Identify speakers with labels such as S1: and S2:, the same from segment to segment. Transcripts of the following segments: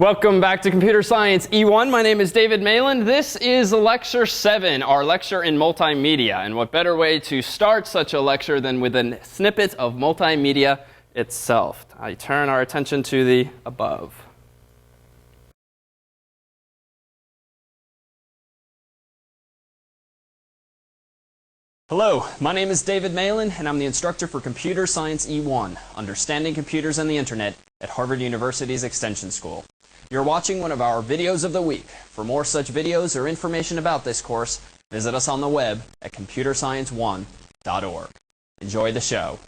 S1: Welcome back to Computer Science E1. My name is David Malin. This is Lecture 7, our lecture in multimedia. And what better way to start such a lecture than with a snippet of multimedia itself. I turn our attention to the above. Hello, my name is David Malin, and I'm the instructor for Computer Science E1, Understanding Computers and the Internet at Harvard University's Extension School. You're watching one of our videos of the week. For more such videos or information about this course, visit us on the web at computerscience1.org. Enjoy the show.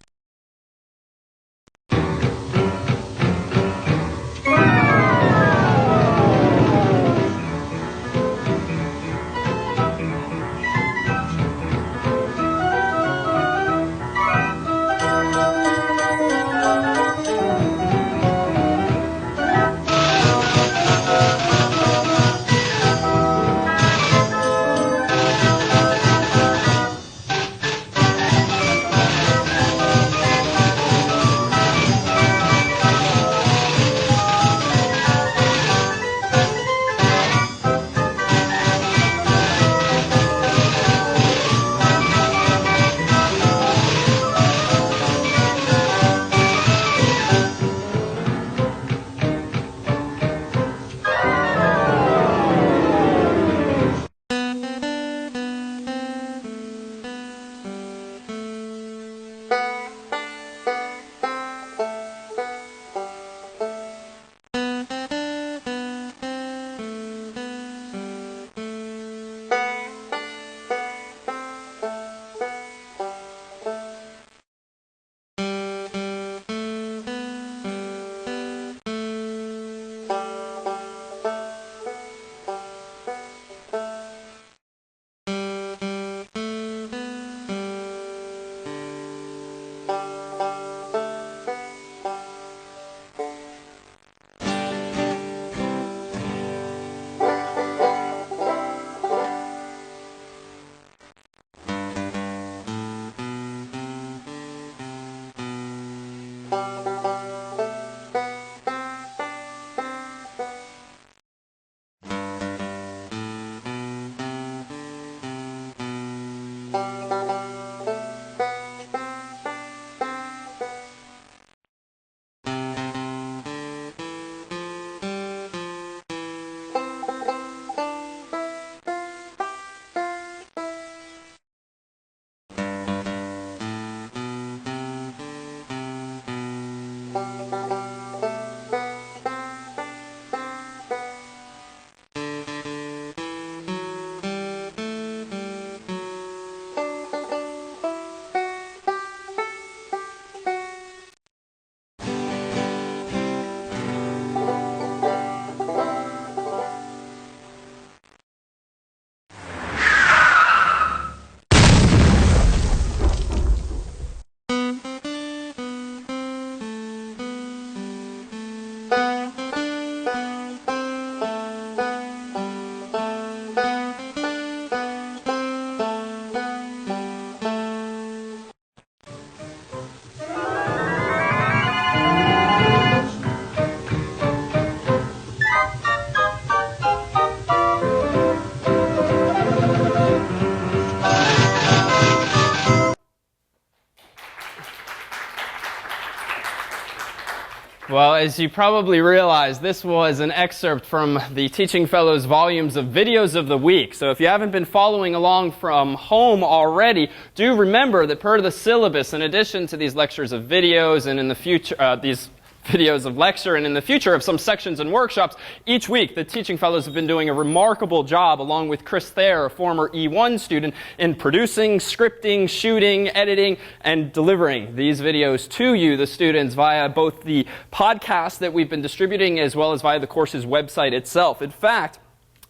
S1: Well, as you probably realize, this was an excerpt from the Teaching Fellows volumes of Videos of the Week. So if you haven't been following along from home already, do remember that per the syllabus, in addition to these lectures of videos and in the future, these videos of lecture and in the future of some sections and workshops, each week the Teaching Fellows have been doing a remarkable job, along with Chris Thayer, a former E1 student, in producing, scripting, shooting, editing, and delivering these videos to you, the students, via both the podcast that we've been distributing as well as via the course's website itself. In fact,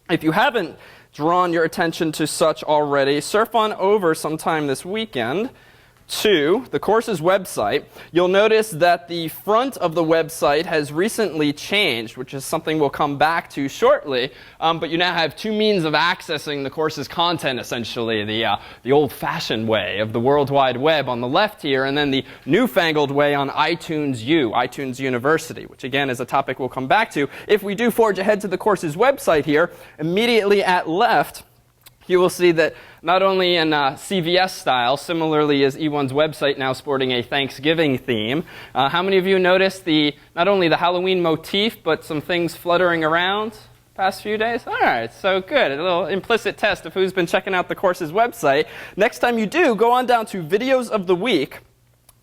S1: if you haven't drawn your attention to such already, surf on over sometime this weekend to the course's website, you'll notice that the front of the website has recently changed, which is something we'll come back to shortly. But you now have two means of accessing the course's content, essentially. The old-fashioned way of the World Wide Web on the left here, and then the newfangled way on iTunes U, iTunes University, which again is a topic we'll come back to. If we do forge ahead to the course's website here, immediately at left, you will see that not only in CVS style, similarly is E1's website now sporting a Thanksgiving theme. How many of you noticed not only the Halloween motif, but some things fluttering around past few days? All right, so good. A little implicit test of who's been checking out the course's website. Next time you do, go on down to Videos of the Week.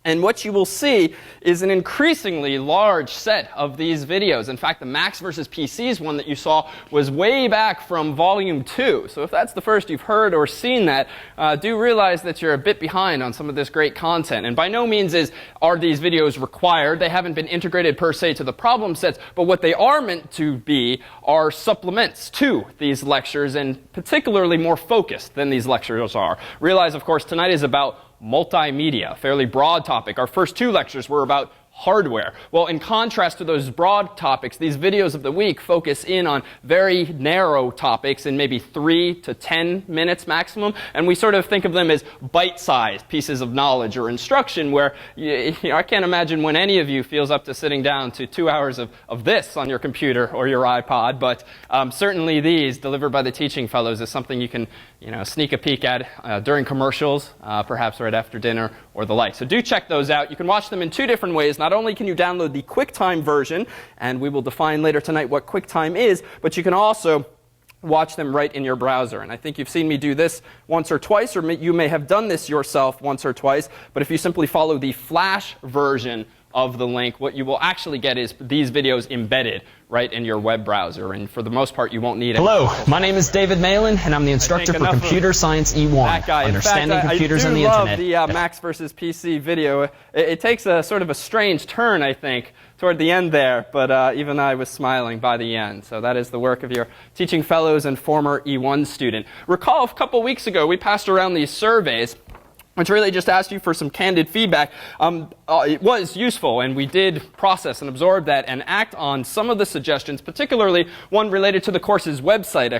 S1: And what you will see is an increasingly large set of these videos. In fact, the Macs versus PCs one that you saw was way back from volume 2. So if that's the first you've heard or seen that, do realize that you're a bit behind on some of this great content. And by no means are these videos required. They haven't been integrated per se to the problem sets. But what they are meant to be are supplements to these lectures, and particularly more focused than these lectures are. Realize, of course, tonight is about multimedia, a fairly broad topic. Our first two lectures were about hardware. Well, in contrast to those broad topics, these videos of the week focus in on very narrow topics in maybe 3 to 10 minutes maximum. And we sort of think of them as bite-sized pieces of knowledge or instruction where I can't imagine when any of you feels up to sitting down to 2 hours of this on your computer or your iPod. But certainly these, delivered by the teaching fellows, is something you can sneak a peek at during commercials, perhaps right after dinner or the like. So do check those out. You can watch them in two different ways. Not only can you download the QuickTime version, and we will define later tonight what QuickTime is, but you can also watch them right in your browser. And I think you've seen me do this once or twice, or you may have done this yourself once or twice. But if you simply follow the Flash version of the link, what you will actually get is these videos embedded right in your web browser. And for the most part, you won't need it.
S2: Hello, my name is David Malin, and I'm the instructor for Computer Science E1, Understanding Computers and the Internet.
S1: I do love the Macs versus PC video. It takes a sort of a strange turn, I think, toward the end there, but even I was smiling by the end. So that is the work of your teaching fellows and former E1 student. Recall a couple weeks ago, we passed around these surveys, which really just asked you for some candid feedback. It was useful, and we did process and absorb that and act on some of the suggestions, particularly one related to the course's website.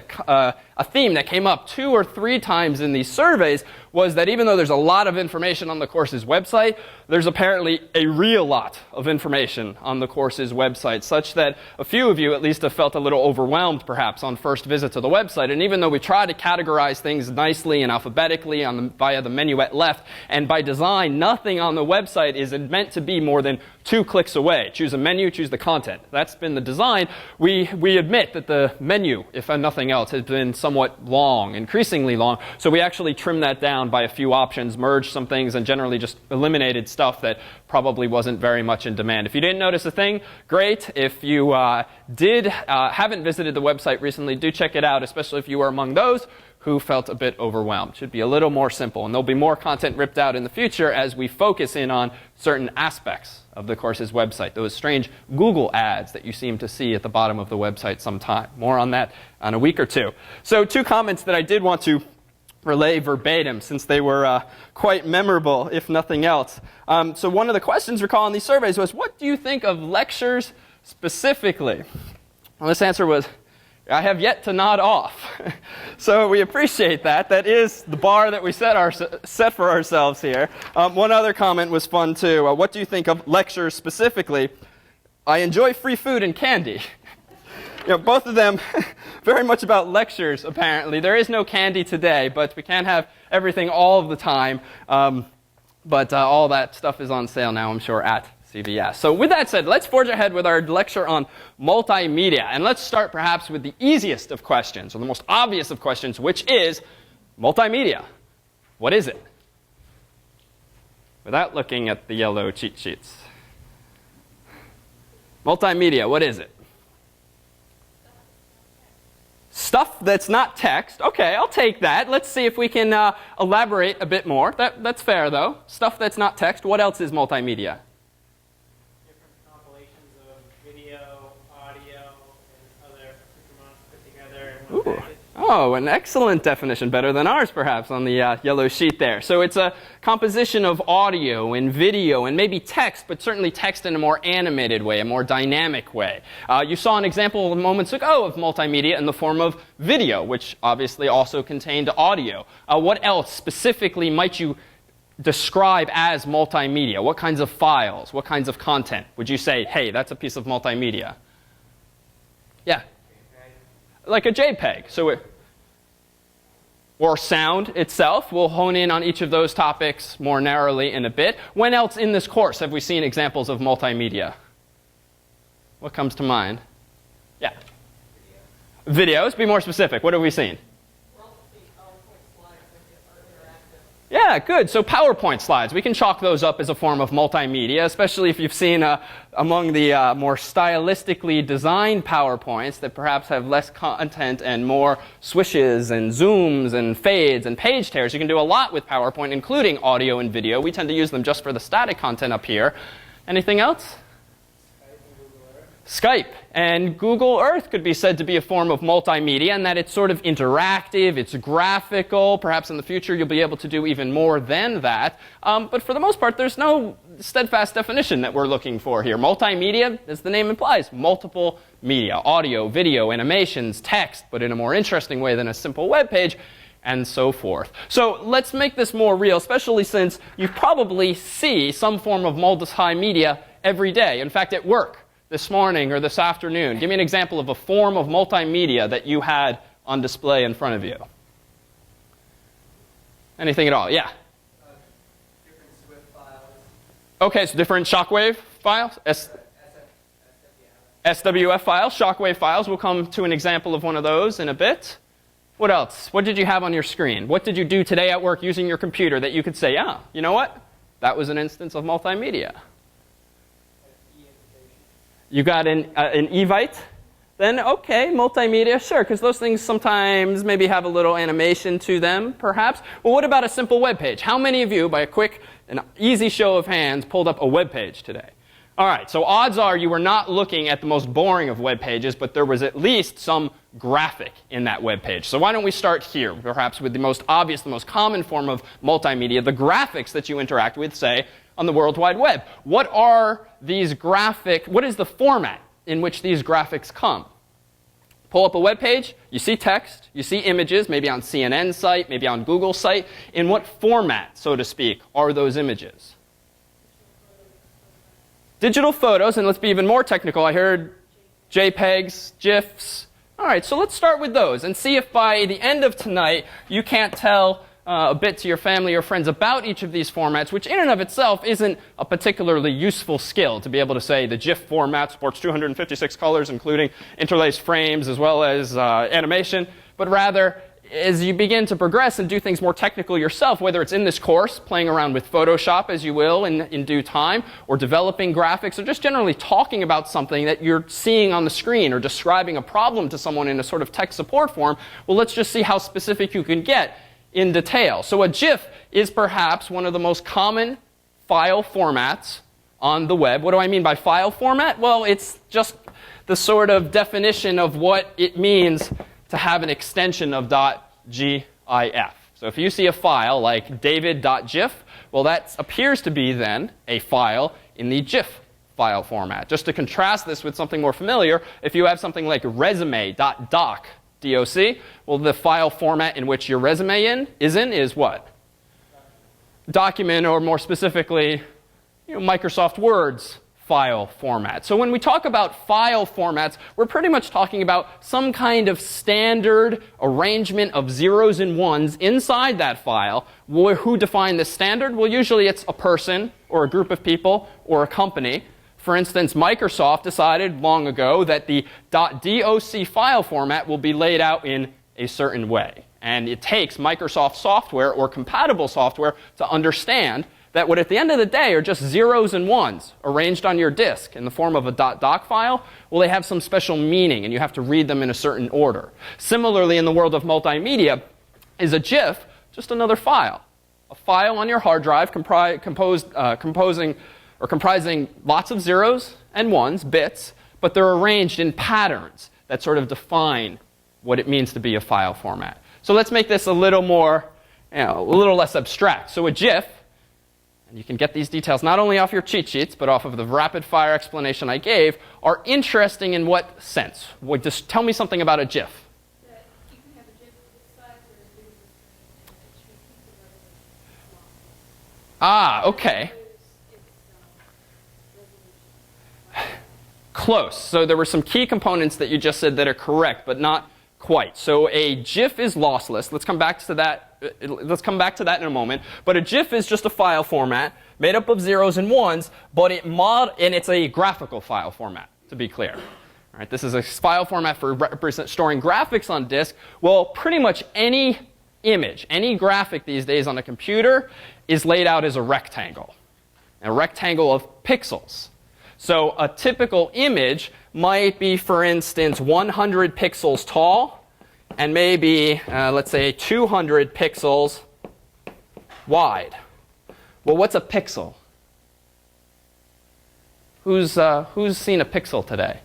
S1: A theme that came up 2 or 3 times in these surveys was that even though there's a lot of information on the course's website, there's apparently a real lot of information on the course's website, such that a few of you at least have felt a little overwhelmed, perhaps, on first visit to the website. And even though we try to categorize things nicely and alphabetically via the menu at left, and by design, nothing on the website is meant to be more than 2 clicks away. Choose a menu, choose the content. That's been the design. We admit that the menu, if nothing else, has been somewhat long, increasingly long. So we actually trimmed that down by a few options, merged some things, and generally just eliminated stuff that probably wasn't very much in demand. If you didn't notice a thing, great. If you haven't visited the website recently, do check it out, especially if you are among those who felt a bit overwhelmed. Should be a little more simple, and there'll be more content ripped out in the future as we focus in on certain aspects of the course's website, those strange Google ads that you seem to see at the bottom of the website sometime. More on that in a week or two. So 2 comments that I did want to relay verbatim, since they were quite memorable, if nothing else. So one of the questions recall in these surveys was, what do you think of lectures specifically? Well, this answer was, I have yet to nod off. So we appreciate that. That is the bar that we set for ourselves here. One other comment was fun, too. What do you think of lectures specifically? I enjoy free food and candy. Both of them very much about lectures, apparently. There is no candy today, but we can't have everything all of the time. But all that stuff is on sale now, I'm sure, at CVS. So with that said, let's forge ahead with our lecture on multimedia. And let's start perhaps with the easiest of questions, or the most obvious of questions, which is multimedia. What is it? Without looking at the yellow cheat sheets. Multimedia, what is it? Stuff that's not text. Okay, I'll take that. Let's see if we can elaborate a bit more. That's fair, though. Stuff that's not text. What else is multimedia? Oh, an excellent definition, better than ours perhaps on the yellow sheet there. So it's a composition of audio and video and maybe text, but certainly text in a more animated way, a more dynamic way. You saw an example moments ago of multimedia in the form of video, which obviously also contained audio. What else specifically might you describe as multimedia? What kinds of files? What kinds of content would you say, hey, that's a piece of multimedia? Yeah. Like a JPEG. Or sound itself. We'll hone in on each of those topics more narrowly in a bit. When else in this course have we seen examples of multimedia? What comes to mind? Yeah. Videos. Be more specific. What have we seen? Yeah, good. So PowerPoint slides, we can chalk those up as a form of multimedia, especially if you've seen among the more stylistically designed PowerPoints that perhaps have less content and more swishes and zooms and fades and page tears. You can do a lot with PowerPoint, including audio and video. We tend to use them just for the static content up here. Anything else? Skype and Google Earth could be said to be a form of multimedia in that it's sort of interactive, it's graphical. Perhaps in the future you'll be able to do even more than that. But for the most part, there's no steadfast definition that we're looking for here. Multimedia, as the name implies, multiple media, audio, video, animations, text, but in a more interesting way than a simple web page, and so forth. So let's make this more real, especially since you probably see some form of multimedia every day. In fact, at work. This morning or this afternoon. Give me an example of a form of multimedia that you had on display in front of you. Anything at all? Yeah?
S3: Different Swift files.
S1: Okay, so different shockwave files? SWF files, shockwave files. We'll come to an example of one of those in a bit. What else? What did you have on your screen? What did you do today at work using your computer that you could say, yeah, you know what? That was an instance of multimedia. You got an Evite? Then, okay, multimedia, sure, because those things sometimes maybe have a little animation to them, perhaps. Well, what about a simple web page? How many of you, by a quick and easy show of hands, pulled up a web page today? All right, so odds are you were not looking at the most boring of web pages, but there was at least some graphic in that web page. So why don't we start here, perhaps with the most obvious, the most common form of multimedia, the graphics that you interact with, say, on the World Wide Web. What are these what is the format in which these graphics come? Pull up a web page, you see text, you see images, maybe on CNN's site, maybe on Google's site. In what format, so to speak, are those images? Digital photos, and let's be even more technical. I heard JPEGs, GIFs. All right, so let's start with those and see if by the end of tonight you can't tell a bit to your family or friends about each of these formats, which in and of itself isn't a particularly useful skill to be able to say the GIF format supports 256 colors, including interlaced frames as well as animation, but rather as you begin to progress and do things more technical yourself, whether it's in this course, playing around with Photoshop as you will in due time, or developing graphics, or just generally talking about something that you're seeing on the screen, or describing a problem to someone in a sort of tech support form, well, let's just see how specific you can get in detail. So a GIF is perhaps one of the most common file formats on the web. What do I mean by file format? Well, it's just the sort of definition of what it means to have an extension of .gif. So if you see a file like david.gif, well, that appears to be then a file in the GIF file format. Just to contrast this with something more familiar, if you have something like resume.doc, DOC, well, the file format in which your resume is what? Document, or more specifically, Microsoft Word's file format. So when we talk about file formats, we're pretty much talking about some kind of standard arrangement of zeros and ones inside that file. Who define the standard? Well, usually it's a person or a group of people or a company. For instance, Microsoft decided long ago that the .doc file format will be laid out in a certain way. And it takes Microsoft software or compatible software to understand that what at the end of the day are just zeros and ones arranged on your disk in the form of a .doc file, well, they have some special meaning, and you have to read them in a certain order. Similarly, in the world of multimedia, is a GIF just another file? A file on your hard drive comprising lots of zeros and ones, bits, but they're arranged in patterns that sort of define what it means to be a file format. So let's make this a little more, a little less abstract. So a GIF, and you can get these details not only off your cheat sheets, but off of the rapid fire explanation I gave, are interesting in what sense? Just tell me something about a GIF.
S3: That you can have a GIF this size or as big as a screen, and
S1: Ah, okay. Close. So there were some key components that you just said that are correct, but not quite. So a GIF is lossless. Let's come back to that. Let's come back to that in a moment. But a GIF is just a file format made up of zeros and ones, but it's a graphical file format, to be clear. All right, this is a file format for storing graphics on disk. Well, pretty much any image, any graphic these days on a computer is laid out as a rectangle of pixels. So a typical image might be, for instance, 100 pixels tall and maybe, let's say, 200 pixels wide. Well, what's a pixel? Who's seen a pixel today?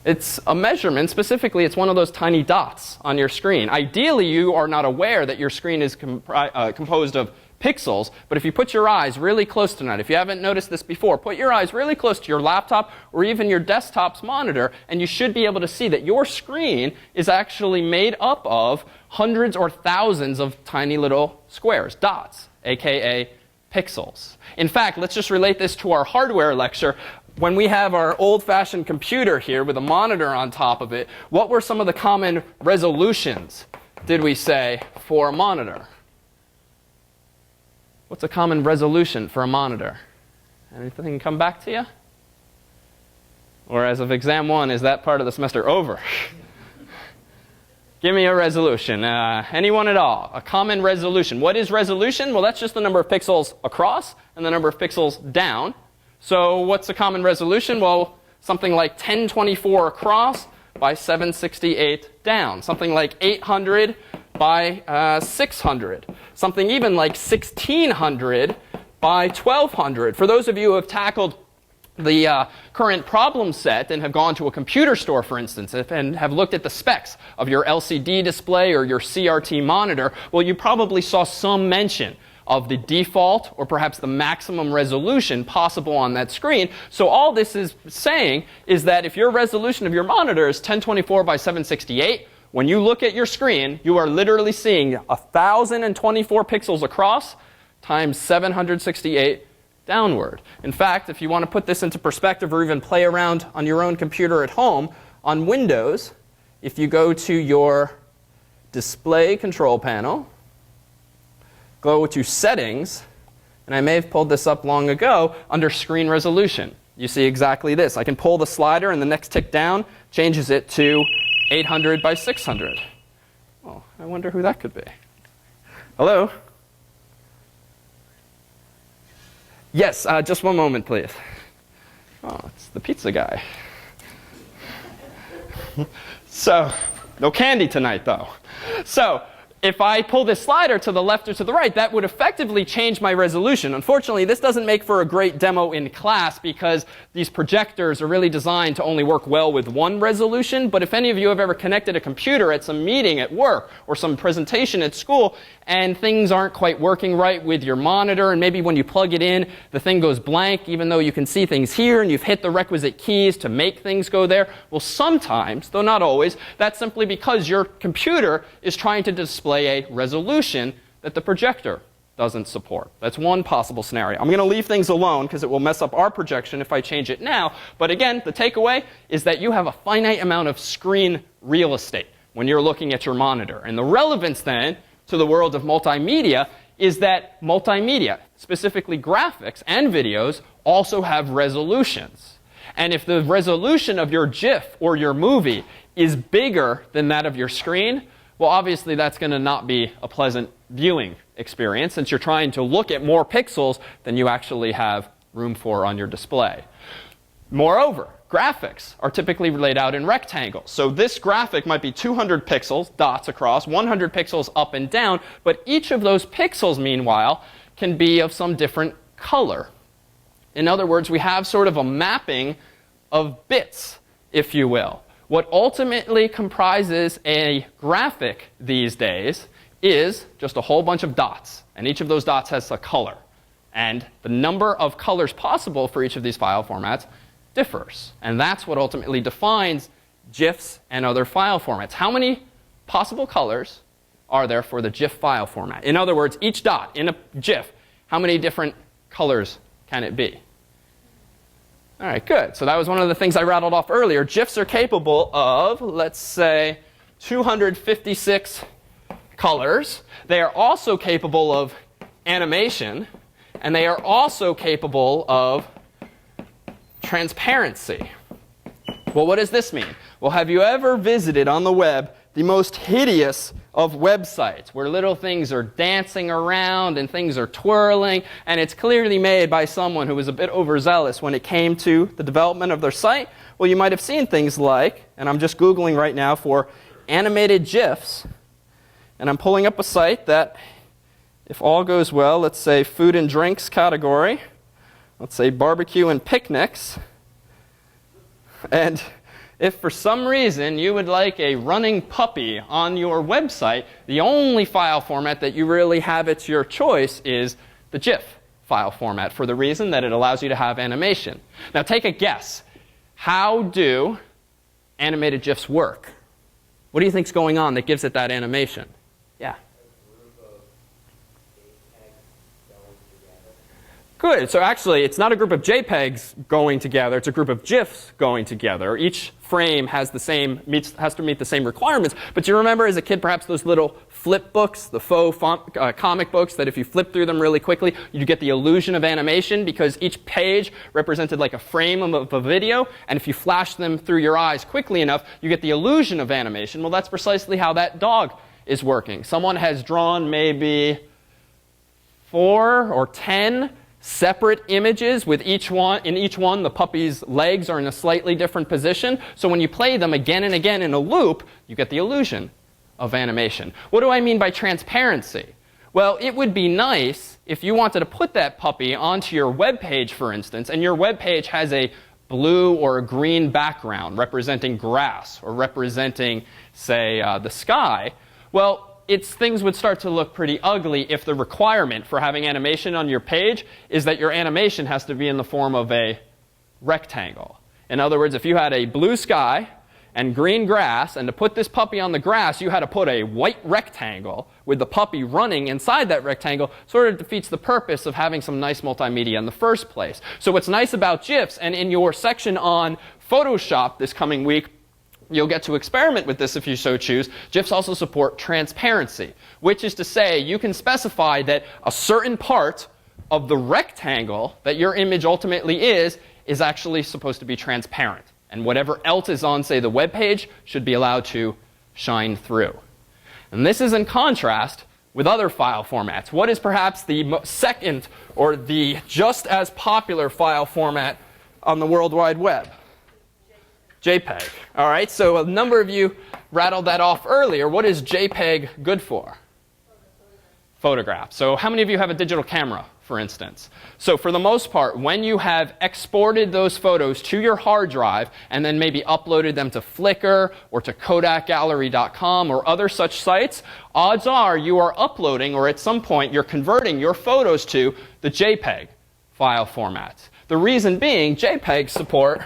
S1: It's a measurement. Specifically, it's one of those tiny dots on your screen. Ideally, you are not aware that your screen is composed of pixels, but if you put your eyes really close to it, if you haven't noticed this before, put your eyes really close to your laptop or even your desktop's monitor, and you should be able to see that your screen is actually made up of hundreds or thousands of tiny little squares, dots, aka pixels. In fact, let's just relate this to our hardware lecture. When we have our old-fashioned computer here with a monitor on top of it, what were some of the common resolutions, did we say, for a monitor? What's a common resolution for a monitor? Anything come back to you? Or as of exam 1, is that part of the semester over? Give me a resolution. Anyone at all? A common resolution. What is resolution? Well, that's just the number of pixels across and the number of pixels down. So what's a common resolution? Well, something like 1024 across by 768 down. Something like 800 by 600. Something even like 1600 by 1200. For those of you who have tackled the current problem set and have gone to a computer store, for instance, and have looked at the specs of your LCD display or your CRT monitor, well, you probably saw some mention of the default or perhaps the maximum resolution possible on that screen. So all this is saying is that if your resolution of your monitor is 1024 by 768, when you look at your screen, you are literally seeing 1,024 pixels across times 768 downward. In fact, if you want to put this into perspective or even play around on your own computer at home, on Windows, if you go to your display control panel, go to settings, and I may have pulled this up long ago, under screen resolution. You see exactly this. I can pull the slider and the next tick down changes it to 800 by 600. Oh, I wonder who that could be. Hello? Yes, just one moment, please. Oh, it's the pizza guy. So, no candy tonight, though. So, if I pull this slider to the left or to the right, that would effectively change my resolution. Unfortunately, this doesn't make for a great demo in class because these projectors are really designed to only work well with one resolution. But if any of you have ever connected a computer at some meeting at work or some presentation at school and things aren't quite working right with your monitor, and maybe when you plug it in, the thing goes blank even though you can see things here and you've hit the requisite keys to make things go there, well, sometimes, though not always, that's simply because your computer is trying to display a resolution that the projector doesn't support. That's one possible scenario. I'm going to leave things alone because it will mess up our projection if I change it now. But again, the takeaway is that you have a finite amount of screen real estate when you're looking at your monitor. And the relevance then to the world of multimedia is that multimedia, specifically graphics and videos, also have resolutions. And if the resolution of your GIF or your movie is bigger than that of your screen, well, obviously, that's going to not be a pleasant viewing experience since you're trying to look at more pixels than you actually have room for on your display. Moreover, graphics are typically laid out in rectangles. So this graphic might be 200 pixels, dots across, 100 pixels up and down, but each of those pixels, meanwhile, can be of some different color. In other words, we have sort of a mapping of bits if you will. What ultimately comprises a graphic these days is just a whole bunch of dots. And each of those dots has a color. And the number of colors possible for each of these file formats differs. And that's what ultimately defines GIFs and other file formats. How many possible colors are there for the GIF file format? In other words, each dot in a GIF, how many different colors can it be? All right, good. So that was one of the things I rattled off earlier. GIFs are capable of, let's say, 256 colors. They are also capable of animation. And they are also capable of transparency. Well, what does this mean? Well, have you ever visited on the web the most hideous of websites where little things are dancing around and things are twirling, and it's clearly made by someone who was a bit overzealous when it came to the development of their site? Well, you might have seen things like, and I'm just Googling right now for animated GIFs, and I'm pulling up a site that, if all goes well, let's say food and drinks category, let's say barbecue and picnics, and if for some reason you would like a running puppy on your website, the only file format that you really have at your choice is the GIF file format, for the reason that it allows you to have animation. Now take a guess. How do animated GIFs work? What do you think's going on that gives it that animation? Yeah. Good. So actually, it's not a group of JPEGs going together. It's a group of GIFs going together. Each frame has to meet the same requirements. But you remember as a kid, perhaps those little flip books, the faux comic books, that if you flip through them really quickly, you get the illusion of animation because each page represented like a frame of a video. And if you flash them through your eyes quickly enough, you get the illusion of animation. Well, that's precisely how that dog is working. Someone has drawn maybe 4 or 10 separate images with each one. In each one, the puppy's legs are in a slightly different position. So when you play them again and again in a loop, you get the illusion of animation. What do I mean by transparency? Well, it would be nice if you wanted to put that puppy onto your web page, for instance, and your web page has a blue or a green background representing grass or representing, say, the sky. Well, things would start to look pretty ugly if the requirement for having animation on your page is that your animation has to be in the form of a rectangle. In other words, if you had a blue sky and green grass, and to put this puppy on the grass, you had to put a white rectangle with the puppy running inside that rectangle, sort of defeats the purpose of having some nice multimedia in the first place. So what's nice about GIFs, and in your section on Photoshop this coming week, you'll get to experiment with this if you so choose. GIFs also support transparency, which is to say you can specify that a certain part of the rectangle that your image ultimately is actually supposed to be transparent. And whatever else is on, say, the web page should be allowed to shine through. And this is in contrast with other file formats. What is perhaps the second or the just as popular file format on the World Wide Web? JPEG. All right, so a number of you rattled that off earlier. What is JPEG good for? Photograph. So how many of you have a digital camera, for instance? So for the most part, when you have exported those photos to your hard drive and then maybe uploaded them to Flickr or to KodakGallery.com or other such sites, odds are you are uploading, or at some point you're converting your photos to the JPEG file format. The reason being, JPEGs support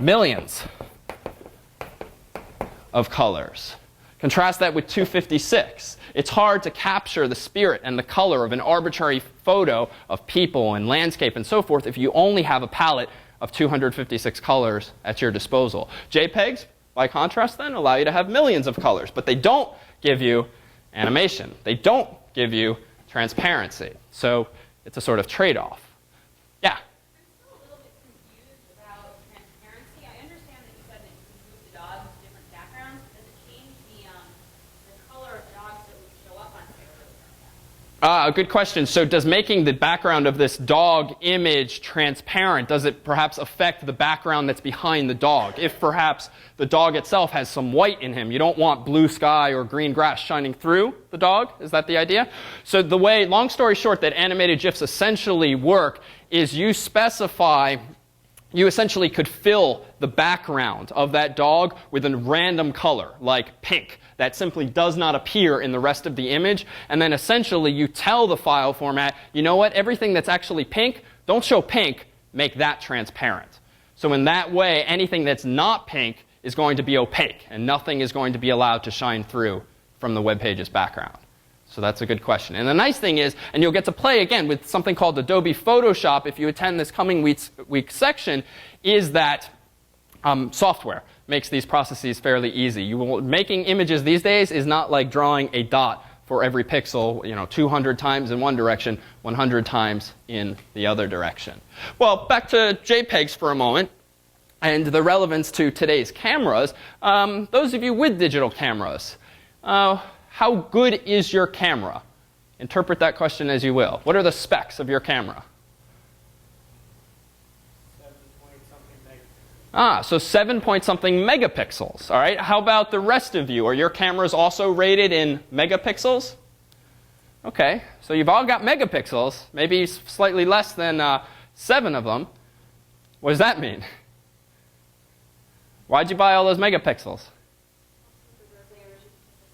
S1: millions of colors. Contrast that with 256. It's hard to capture the spirit and the color of an arbitrary photo of people and landscape and so forth if you only have a palette of 256 colors at your disposal. JPEGs, by contrast then, allow you to have millions of colors, but they don't give you animation. They don't give you transparency. So it's a sort of trade-off. Yeah? Good question. So does making the background of this dog image transparent, does it perhaps affect the background that's behind the dog? If perhaps the dog itself has some white in him, you don't want blue sky or green grass shining through the dog? Is that the idea? So the way, long story short, that animated GIFs essentially work is you specify you essentially could fill the background of that dog with a random color, like pink, that simply does not appear in the rest of the image. And then essentially you tell the file format, you know what, everything that's actually pink, don't show pink, make that transparent. So in that way, anything that's not pink is going to be opaque, and nothing is going to be allowed to shine through from the web page's background. So that's a good question. And the nice thing is, and you'll get to play again with something called Adobe Photoshop if you attend this coming week's section, is that software makes these processes fairly easy. Making images these days is not like drawing a dot for every pixel, 200 times in one direction, 100 times in the other direction. Well, back to JPEGs for a moment and the relevance to today's cameras. Those of you with digital cameras, how good is your camera? Interpret that question as you will. What are the specs of your camera? 7-point-something megapixels. So 7-point-something megapixels. All right. How about the rest of you? Are your cameras also rated in megapixels? OK. So you've all got megapixels, maybe slightly less than 7 of them. What does that mean? Why'd you buy all those megapixels?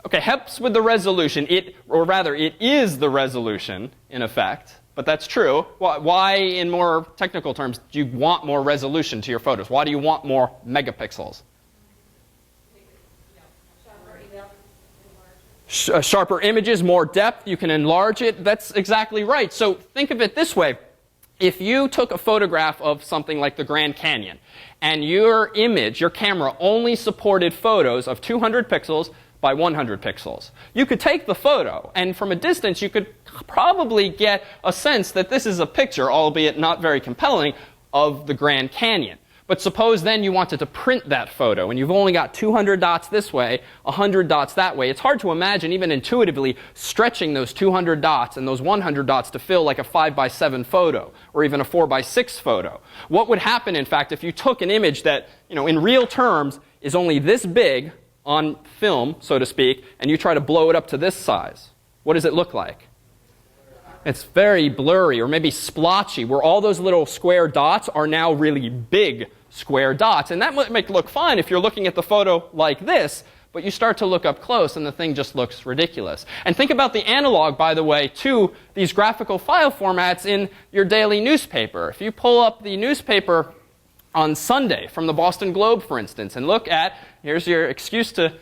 S1: OK, helps with the resolution. Or rather, it is the resolution, in effect. But that's true. Why, in more technical terms, do you want more resolution to your photos? Why do you want more megapixels? Sharper images, more depth, you can enlarge it. That's exactly right. So think of it this way. If you took a photograph of something like the Grand Canyon, and your image, your camera, only supported photos of 200 pixels by 100 pixels. You could take the photo, and from a distance, you could probably get a sense that this is a picture, albeit not very compelling, of the Grand Canyon. But suppose then you wanted to print that photo, and you've only got 200 dots this way, 100 dots that way. It's hard to imagine, even intuitively, stretching those 200 dots and those 100 dots to fill like a 5x7 photo, or even a 4x6 photo. What would happen, in fact, if you took an image that, in real terms, is only this big, on film, so to speak, and you try to blow it up to this size? What does it look like? It's very blurry, or maybe splotchy, where all those little square dots are now really big square dots. And that might make it look fine if you're looking at the photo like this, but you start to look up close and the thing just looks ridiculous. And think about the analog, by the way, to these graphical file formats in your daily newspaper. If you pull up the newspaper on Sunday from the Boston Globe, for instance, and look at, here's your excuse to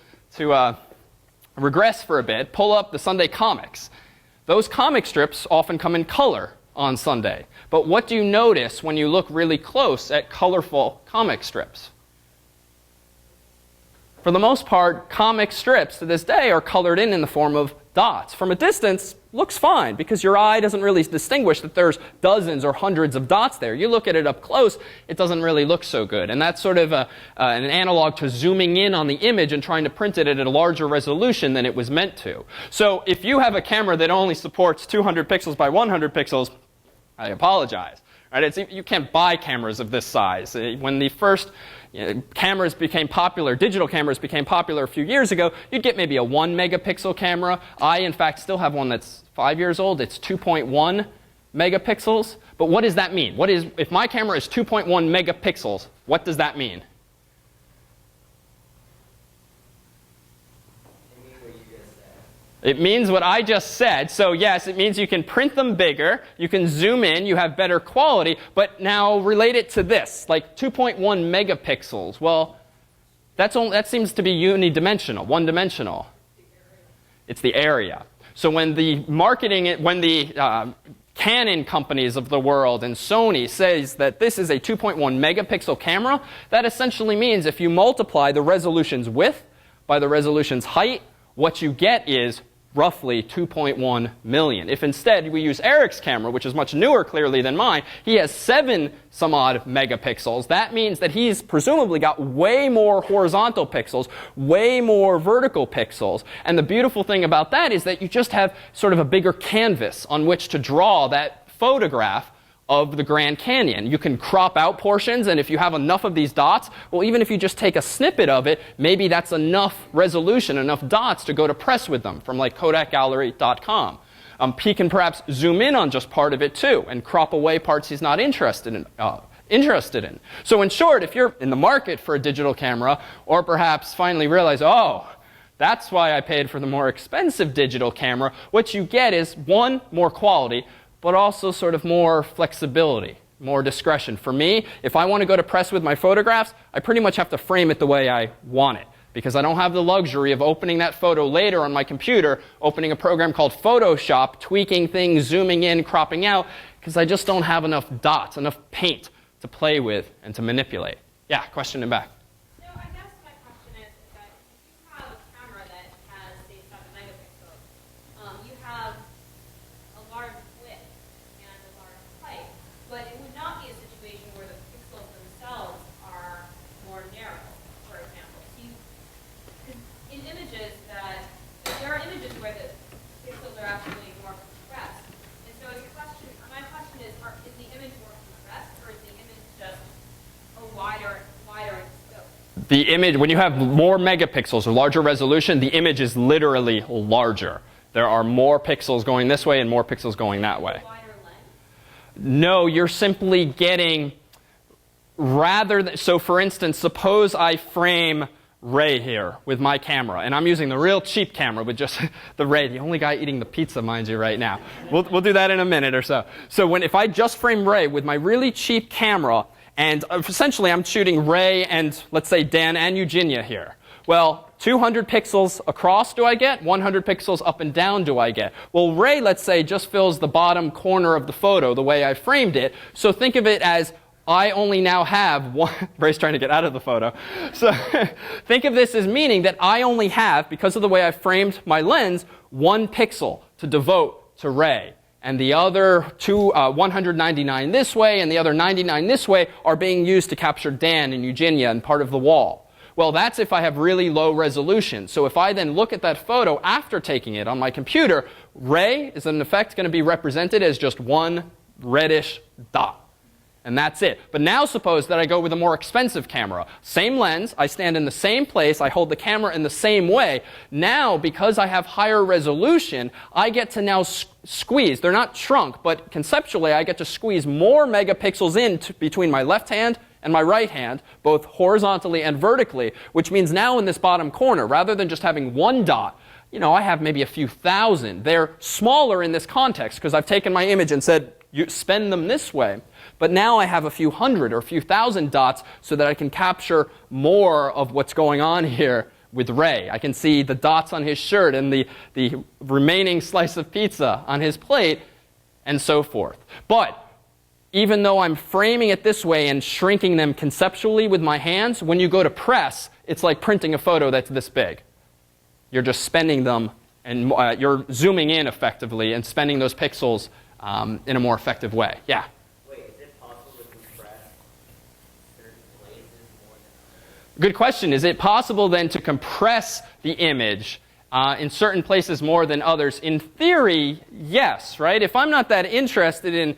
S1: regress for a bit, pull up the Sunday comics. Those comic strips often come in color on Sunday. But what do you notice when you look really close at colorful comic strips? For the most part, comic strips to this day are colored in the form of dots. From a distance, looks fine, because your eye doesn't really distinguish that there's dozens or hundreds of dots there. You look at it up close, it doesn't really look so good. And that's sort of an analog to zooming in on the image and trying to print it at a larger resolution than it was meant to. So if you have a camera that only supports 200 pixels by 100 pixels, I apologize. Right? You can't buy cameras of this size. When the first cameras became popular, digital cameras became popular a few years ago, you'd get maybe a 1 megapixel camera. I, in fact, still have one that's 5 years old. It's 2.1 megapixels. But what does that mean? If my camera is 2.1 megapixels, what does that mean? It means what I just said. So yes, it means you can print them bigger, you can zoom in, you have better quality, but now relate it to this, like 2.1 megapixels. Well, that seems to be unidimensional, one-dimensional. It's the area. So when the Canon companies of the world and Sony says that this is a 2.1 megapixel camera, that essentially means if you multiply the resolution's width by the resolution's height, what you get is roughly 2.1 million. If instead we use Eric's camera, which is much newer clearly than mine, he has 7 some odd megapixels. That means that he's presumably got way more horizontal pixels, way more vertical pixels. And the beautiful thing about that is that you just have sort of a bigger canvas on which to draw that photograph of the Grand Canyon. You can crop out portions, and if you have enough of these dots, well, even if you just take a snippet of it, maybe that's enough resolution, enough dots to go to press with them from like KodakGallery.com. He can perhaps zoom in on just part of it too and crop away parts he's not interested interested in. So in short, if you're in the market for a digital camera, or perhaps finally realize, oh, that's why I paid for the more expensive digital camera, what you get is, one, more quality, but also sort of more flexibility, more discretion. For me, if I want to go to press with my photographs, I pretty much have to frame it the way I want it, because I don't have the luxury of opening that photo later on my computer, opening a program called Photoshop, tweaking things, zooming in, cropping out, because I just don't have enough dots, enough paint to play with and to manipulate. Yeah, question in back.
S3: So I guess my question is that if you have a camera that has, say, 7 megapixels, you have a large width and a large height, but it would not be a situation where the pixels themselves are more narrow, for example. So in images that, there are images where the pixels are actually more compressed. And so my question is the image more compressed, or is the image just a wider in scope?
S1: The image, when you have more megapixels or larger resolution, the image is literally larger. There are more pixels going this way and more pixels going that way.
S3: Wider lens?
S1: No, you're simply getting rather than, so for instance, suppose I frame Ray here with my camera, and I'm using the real cheap camera with just the Ray, the only guy eating the pizza, mind you, right now. We'll do that in a minute or so. So if I just frame Ray with my really cheap camera, and essentially I'm shooting Ray and, let's say, Dan and Eugenia here. Well, 200 pixels across do I get? 100 pixels up and down do I get? Well, Ray, let's say, just fills the bottom corner of the photo the way I framed it. So think of it as I only now have one. Ray's trying to get out of the photo. So think of this as meaning that I only have, because of the way I framed my lens, 1 pixel to devote to Ray. And the other 199 this way and the other 99 this way are being used to capture Dan and Eugenia and part of the wall. Well, that's if I have really low resolution. So if I then look at that photo after taking it on my computer, Ray is in effect going to be represented as just one reddish dot. And that's it. But now suppose that I go with a more expensive camera. Same lens, I stand in the same place, I hold the camera in the same way. Now, because I have higher resolution, I get to now squeeze. They're not shrunk, but conceptually I get to squeeze more megapixels in between my left hand and my right hand, both horizontally and vertically, which means now in this bottom corner, rather than just having 1 dot, I have maybe a few thousand. They're smaller in this context because I've taken my image and said, you spend them this way. But now I have a few hundred or a few thousand dots so that I can capture more of what's going on here with Ray. I can see the dots on his shirt and the remaining slice of pizza on his plate and so forth. But even though I'm framing it this way and shrinking them conceptually with my hands, when you go to press, it's like printing a photo that's this big. You're just spending them, and you're zooming in effectively and spending those pixels in a more effective way. Yeah?
S4: Wait, is it possible to compress certain places more than others?
S1: Good question. Is it possible then to compress the image in certain places more than others? In theory, yes, right? If I'm not that interested in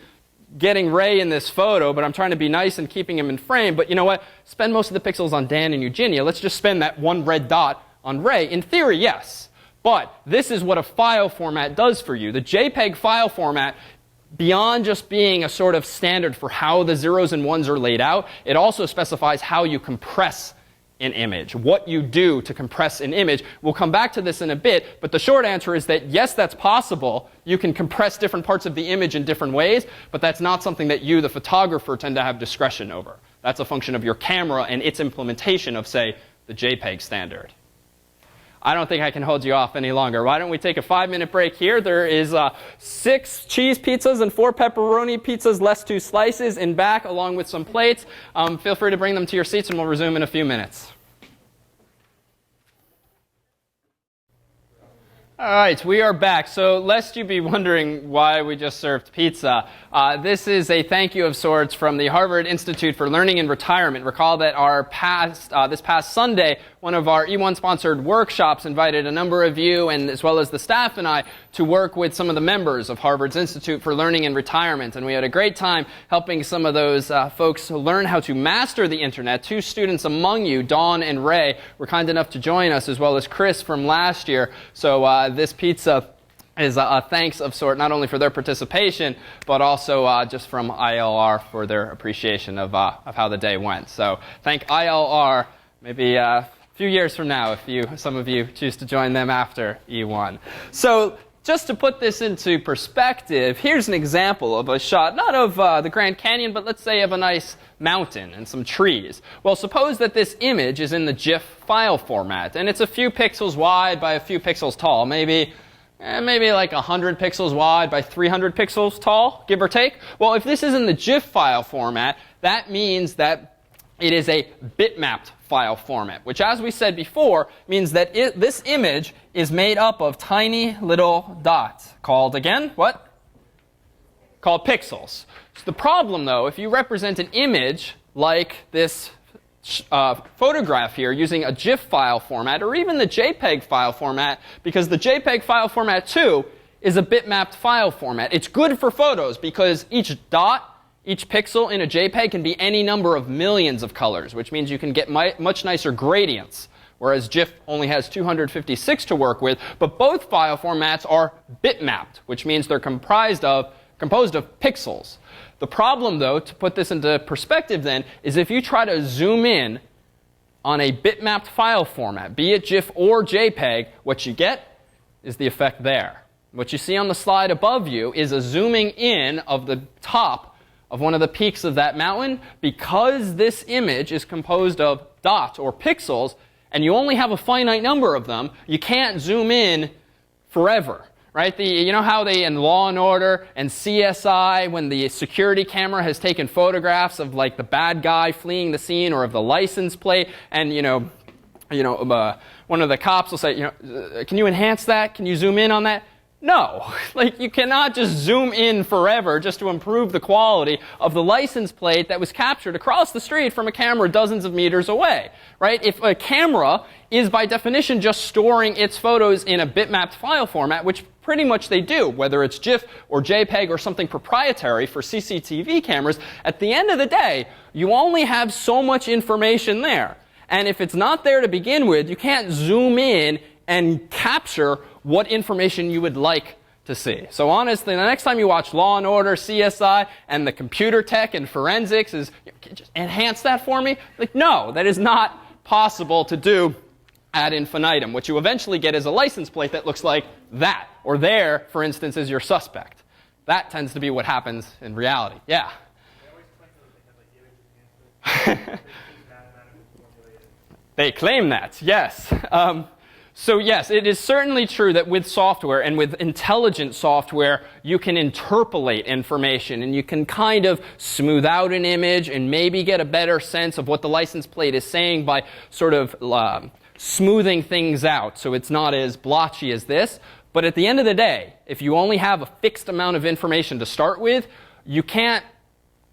S1: getting Ray in this photo, but I'm trying to be nice and keeping him in frame, but you know what? Spend most of the pixels on Dan and Eugenia. Let's just spend that one red dot on Ray. In theory, yes. But this is what a file format does for you. The JPEG file format, beyond just being a sort of standard for how the zeros and ones are laid out, it also specifies how you compress an image, what you do to compress an image. We'll come back to this in a bit, but the short answer is that yes, that's possible. You can compress different parts of the image in different ways, but that's not something that you, the photographer, tend to have discretion over. That's a function of your camera and its implementation of, say, the JPEG standard. I don't think I can hold you off any longer. Why don't we take a 5-minute break here? There is 6 cheese pizzas and 4 pepperoni pizzas, less 2 slices in back, along with some plates. Feel free to bring them to your seats, and we'll resume in a few minutes. All right, we are back. So lest you be wondering why we just served pizza, this is a thank you of sorts from the Harvard Institute for Learning and Retirement. Recall that this past Sunday, one of our E1 sponsored workshops invited a number of you, and as well as the staff and I, to work with some of the members of Harvard's Institute for Learning and Retirement. And we had a great time helping some of those folks learn how to master the internet. 2 students among you, Dawn and Ray, were kind enough to join us, as well as Chris from last year. So this pizza is a thanks of sort, not only for their participation, but also just from ILR for their appreciation of how the day went. So thank ILR, maybe a few years from now if some of you choose to join them after E1. So just to put this into perspective, here's an example of a shot, not of the Grand Canyon, but let's say of a nice mountain and some trees. Well, suppose that this image is in the GIF file format, and it's a few pixels wide by a few pixels tall, maybe like 100 pixels wide by 300 pixels tall, give or take. Well, if this is in the GIF file format, that means that it is a bitmapped file format, which, as we said before, means that this image is made up of tiny little dots called, again, what? Called pixels. So the problem, though, if you represent an image like this photograph here using a GIF file format, or even the JPEG file format, because the JPEG file format, too, is a bitmapped file format. It's good for photos because each dot, each pixel in a JPEG can be any number of millions of colors, which means you can get much nicer gradients, whereas GIF only has 256 to work with. But both file formats are bitmapped, which means they're composed of pixels. The problem, though, to put this into perspective then, is if you try to zoom in on a bitmapped file format, be it GIF or JPEG, what you get is the effect there. What you see on the slide above you is a zooming in of the top of one of the peaks of that mountain. Because this image is composed of dots or pixels, and you only have a finite number of them, you can't zoom in forever. Right? You know how they, in Law and Order and CSI, when the security camera has taken photographs of like the bad guy fleeing the scene or of the license plate, and one of the cops will say, can you enhance that? Can you zoom in on that? No, like you cannot just zoom in forever just to improve the quality of the license plate that was captured across the street from a camera dozens of meters away, right? If a camera is by definition just storing its photos in a bitmapped file format, which pretty much they do, whether it's GIF or JPEG or something proprietary for CCTV cameras, at the end of the day, you only have so much information there. And if it's not there to begin with, you can't zoom in and capture what information you would like to see. So honestly, the next time you watch Law and Order, CSI, and the computer tech and forensics is, can you just enhance that for me? Like, no, that is not possible to do ad infinitum. What you eventually get is a license plate that looks like that. Or there, for instance, is your suspect. That tends to be what happens in reality. Yeah? They claim that, yes. So yes, it is certainly true that with software and with intelligent software, you can interpolate information and you can kind of smooth out an image and maybe get a better sense of what the license plate is saying by sort of smoothing things out so it's not as blotchy as this. But at the end of the day, if you only have a fixed amount of information to start with, you can't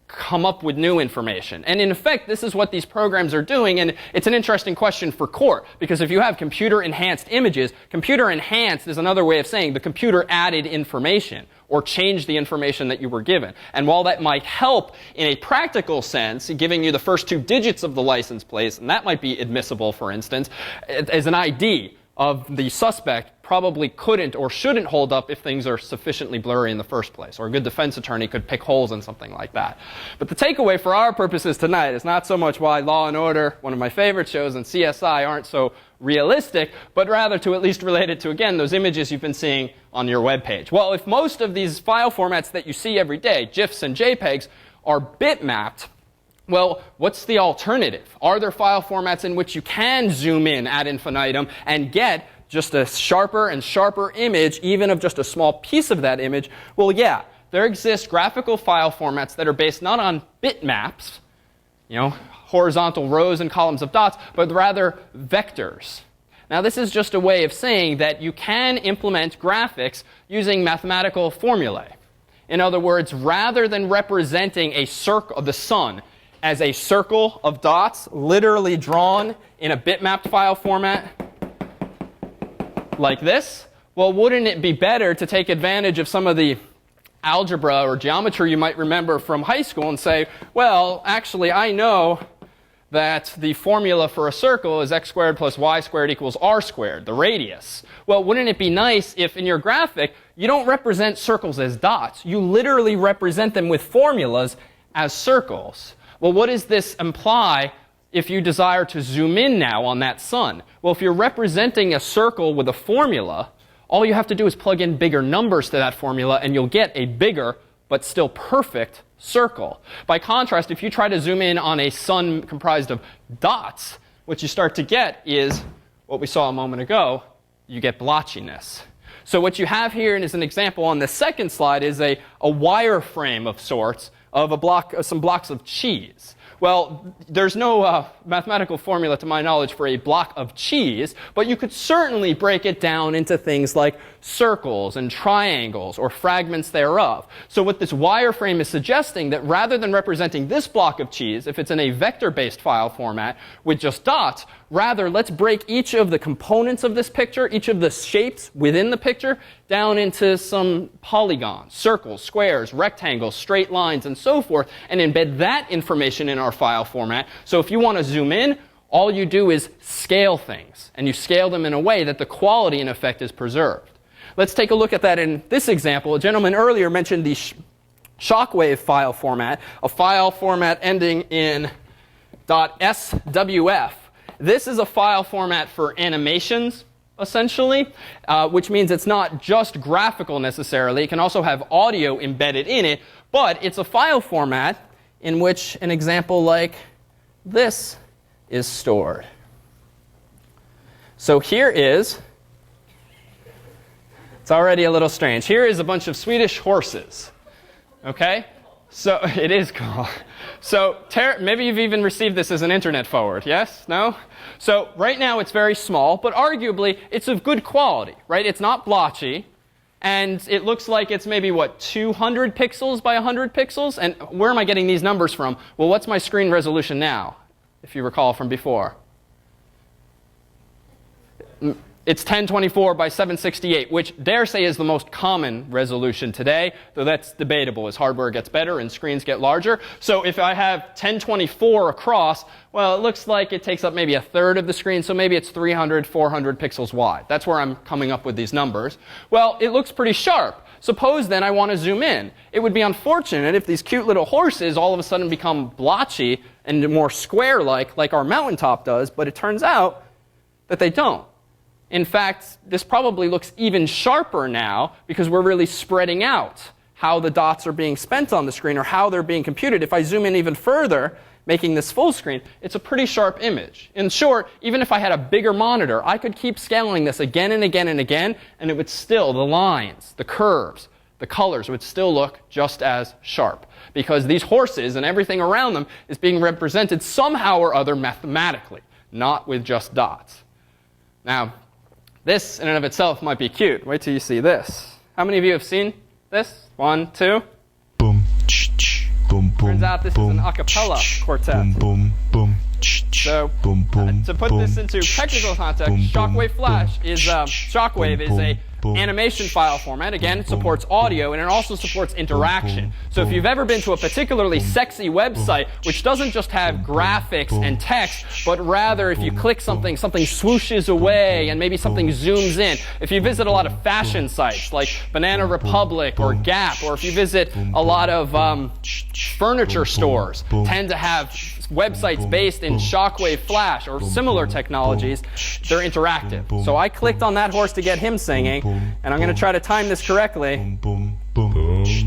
S1: come up with new information. And in effect, this is what these programs are doing, and it's an interesting question for court, because if you have computer-enhanced images, computer-enhanced is another way of saying the computer added information or changed the information that you were given. And while that might help in a practical sense, giving you the first 2 digits of the license plate, and that might be admissible, for instance, as an ID of the suspect, probably couldn't or shouldn't hold up if things are sufficiently blurry in the first place. Or a good defense attorney could pick holes in something like that. But the takeaway for our purposes tonight is not so much why Law and Order, one of my favorite shows, and CSI aren't so realistic, but rather to at least relate it to, again, those images you've been seeing on your web page. Well, if most of these file formats that you see every day, GIFs and JPEGs, are bitmapped, well, what's the alternative? Are there file formats in which you can zoom in ad infinitum and get just a sharper and sharper image, even of just a small piece of that image? Well, yeah, there exist graphical file formats that are based not on bitmaps, horizontal rows and columns of dots, but rather vectors. Now, this is just a way of saying that you can implement graphics using mathematical formulae. In other words, rather than representing a circle of the sun as a circle of dots literally drawn in a bitmapped file format like this, well, wouldn't it be better to take advantage of some of the algebra or geometry you might remember from high school and say, well, actually, I know that the formula for a circle is x squared plus y squared equals r squared, the radius. Well, wouldn't it be nice if in your graphic you don't represent circles as dots? You literally represent them with formulas as circles. Well, what does this imply if you desire to zoom in now on that sun? Well, if you're representing a circle with a formula, all you have to do is plug in bigger numbers to that formula and you'll get a bigger but still perfect circle. By contrast, if you try to zoom in on a sun comprised of dots, what you start to get is what we saw a moment ago. You get blotchiness. So what you have here is an example on the second slide is a wireframe of sorts of some blocks of cheese. Well, there's no mathematical formula to my knowledge for a block of cheese, but you could certainly break it down into things like circles and triangles or fragments thereof. So what this wireframe is suggesting that rather than representing this block of cheese, if it's in a vector-based file format with just dots, rather let's break each of the components of this picture, each of the shapes within the picture, down into some polygons, circles, squares, rectangles, straight lines, and so forth, and embed that information in our file format. So if you want to zoom in, all you do is scale things, and you scale them in a way that the quality, in effect, is preserved. Let's take a look at that in this example. A gentleman earlier mentioned the shockwave file format, a file format ending in .swf. This is a file format for animations, essentially, which means it's not just graphical necessarily. It can also have audio embedded in it, but it's a file format in which an example like this is stored. So here is, it's already a little strange. Here is a bunch of Swedish horses. Okay? So it is cool. So maybe you've even received this as an internet forward. Yes? No? So right now it's very small, but arguably it's of good quality, right? It's not blotchy. And it looks like it's maybe, what, 200 pixels by 100 pixels? And where am I getting these numbers from? Well, what's my screen resolution now, if you recall from before? It's 1024 by 768, which dare say is the most common resolution today, though that's debatable as hardware gets better and screens get larger. So if I have 1024 across, well, it looks like it takes up maybe a third of the screen, so maybe it's 300, 400 pixels wide. That's where I'm coming up with these numbers. Well, it looks pretty sharp. Suppose then I want to zoom in. It would be unfortunate if these cute little horses all of a sudden become blotchy and more square-like, like our mountaintop does, but it turns out that they don't. In fact, this probably looks even sharper now because we're really spreading out how the dots are being spent on the screen or how they're being computed. If I zoom in even further, making this full screen, it's a pretty sharp image. In short, even if I had a bigger monitor, I could keep scaling this again and again and again, and it would still, the lines, the curves, the colors would still look just as sharp because these horses and everything around them is being represented somehow or other mathematically, not with just dots. Now, this in and of itself might be cute. Wait till you see this. How many of you have seen this? 1, 2.
S5: Boom, boom, boom.
S1: Turns out this is an a cappella quartet.
S5: Boom, boom,
S1: so to put this into technical context, Shockwave Flash is Shockwave is a animation file format. Again, it supports audio, and it also supports interaction. So if you've ever been to a particularly sexy website, which doesn't just have graphics and text, but rather if you click something, something swooshes away, and maybe something zooms in. If you visit a lot of fashion sites like Banana Republic or Gap, or if you visit a lot of furniture stores, tend to have websites based in Shockwave Flash or similar technologies, they're interactive. So I clicked on that horse to get him singing, and I'm going to try to time this correctly.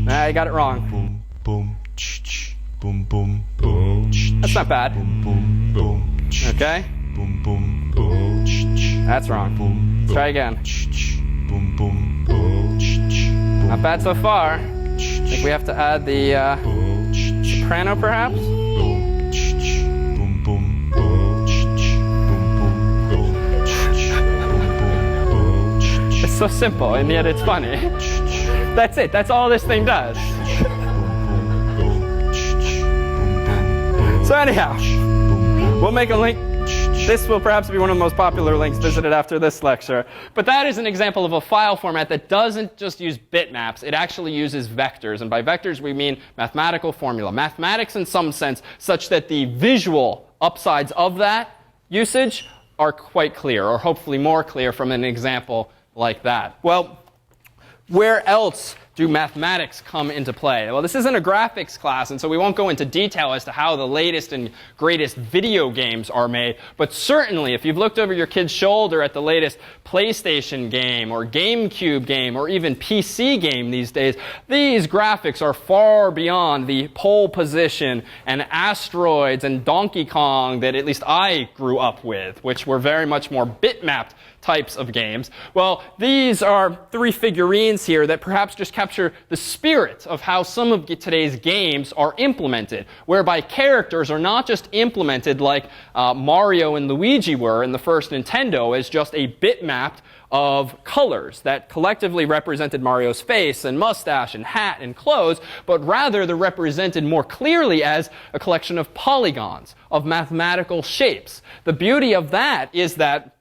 S1: I got it wrong. That's not bad. Okay? That's wrong. Let's try again. Not bad so far. I think we have to add the soprano, perhaps? It's so simple, and yet it's funny. That's it. That's all this thing does. So anyhow, we'll make a link. This will perhaps be one of the most popular links visited after this lecture. But that is an example of a file format that doesn't just use bitmaps. It actually uses vectors. And by vectors, we mean mathematical formula. Mathematics in some sense, such that the visual upsides of that usage are quite clear, or hopefully more clear from an example like that. Well, where else do mathematics come into play? Well, this isn't a graphics class, and so we won't go into detail as to how the latest and greatest video games are made. But certainly, if you've looked over your kid's shoulder at the latest PlayStation game or GameCube game or even PC game these days, these graphics are far beyond the pole position and asteroids and Donkey Kong that at least I grew up with, which were very much more bitmapped types of games. Well, these are three figurines here that perhaps just capture the spirit of how some of today's games are implemented, whereby characters are not just implemented like Mario and Luigi were in the first Nintendo as just a bitmapped of colors that collectively represented Mario's face and mustache and hat and clothes, but rather they're represented more clearly as a collection of polygons, of mathematical shapes. The beauty of that is that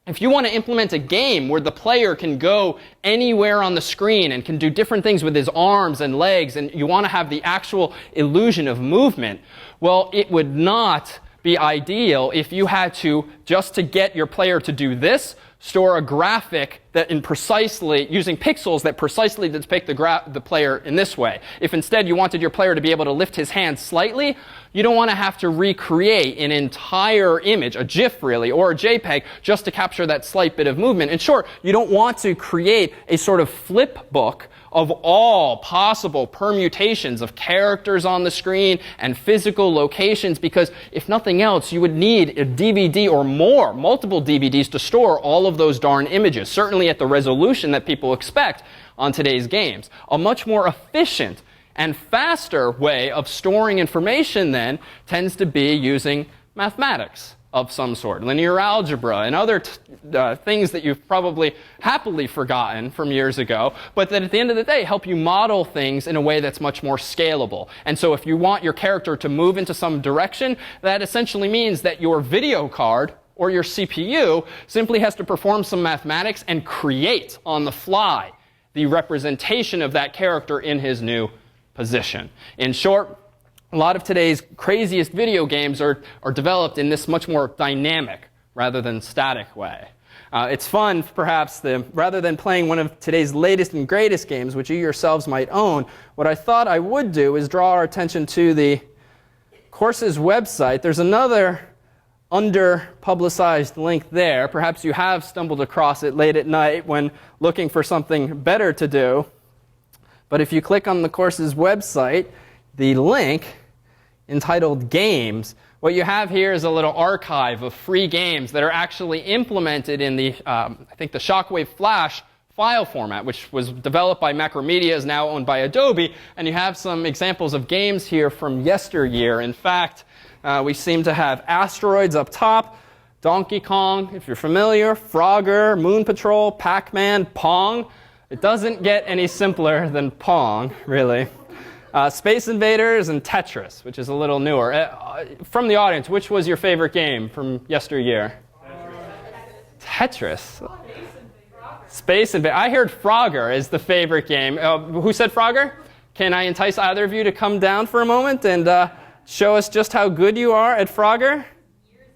S1: if you want to implement a game where the player can go anywhere on the screen and can do different things with his arms and legs, and you want to have the actual illusion of movement, well, it would not be ideal if you had to, just to get your player to do this, store a graphic that using pixels that precisely depict the player in this way. If instead you wanted your player to be able to lift his hand slightly, you don't want to have to recreate an entire image, a GIF really, or a JPEG, just to capture that slight bit of movement. In short, you don't want to create a sort of flip book of all possible permutations of characters on the screen and physical locations, because if nothing else, you would need a DVD or more, multiple DVDs to store all of those darn images, certainly at the resolution that people expect on today's games. A much more efficient and faster way of storing information then tends to be using mathematics of some sort, linear algebra and other things that you've probably happily forgotten from years ago, but that at the end of the day help you model things in a way that's much more scalable. And so if you want your character to move into some direction, that essentially means that your video card or your CPU simply has to perform some mathematics and create on the fly the representation of that character in his new position. In short, a lot of today's craziest video games are developed in this much more dynamic rather than static way. It's fun, perhaps, rather than playing one of today's latest and greatest games, which you yourselves might own, what I thought I would do is draw our attention to the course's website. There's another under-publicized link there. Perhaps you have stumbled across it late at night when looking for something better to do. But if you click on the course's website, the link entitled Games, what you have here is a little archive of free games that are actually implemented in the, I think the Shockwave Flash file format, which was developed by Macromedia, is now owned by Adobe. And you have some examples of games here from yesteryear. In fact, we seem to have Asteroids up top, Donkey Kong, if you're familiar, Frogger, Moon Patrol, Pac-Man, Pong. It doesn't get any simpler than Pong, really. Space Invaders and Tetris, which is a little newer. From the audience, which was your favorite game from yesteryear? Tetris. Space Invaders. I heard Frogger is the favorite game. Who said Frogger? Can I entice either of you to come down for a moment and show us just how good you are at Frogger?
S3: Years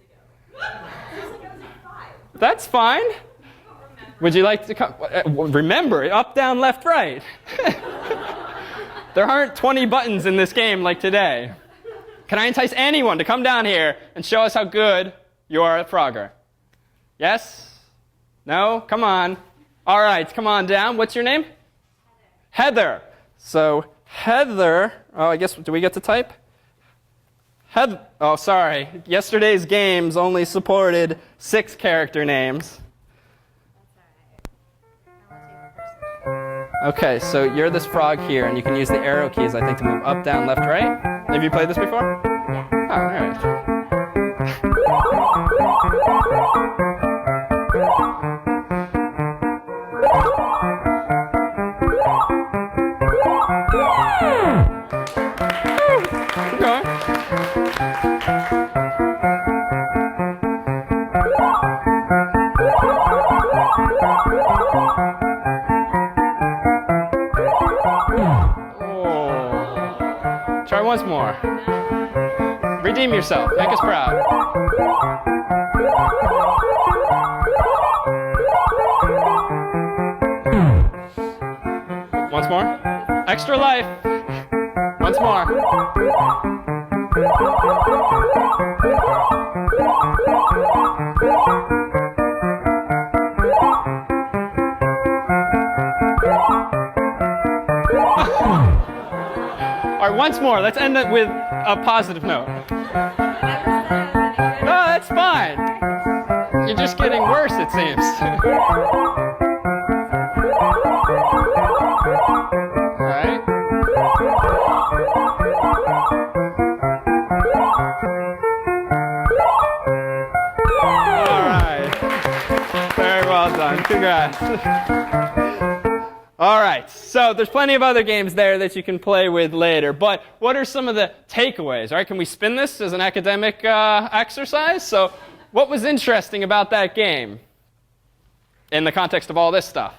S3: ago.
S1: That's fine. Would you like to come? Remember, up, down, left, right. There aren't 20 buttons in this game like today. Can I entice anyone to come down here and show us how good you are at Frogger? Yes? No? Come on. All right, come on down. What's your name? Heather. So Heather, I guess, do we get to type? Oh, sorry. Yesterday's games only supported 6 character names. Okay, so you're this frog here, and you can use the arrow keys, I think, to move up, down, left, right. Have you played this before? Yeah. Oh, all right. Try once more. Redeem yourself. Make us proud. Once more. Extra life. Once more. All right, once more. Let's end it with a positive note. No, that's fine. You're just getting worse, it seems. All right. All right. Very well done. Congrats. All right, so there's plenty of other games there that you can play with later, but what are some of the takeaways? All right, can we spin this as an academic exercise? So what was interesting about that game in the context of all this stuff?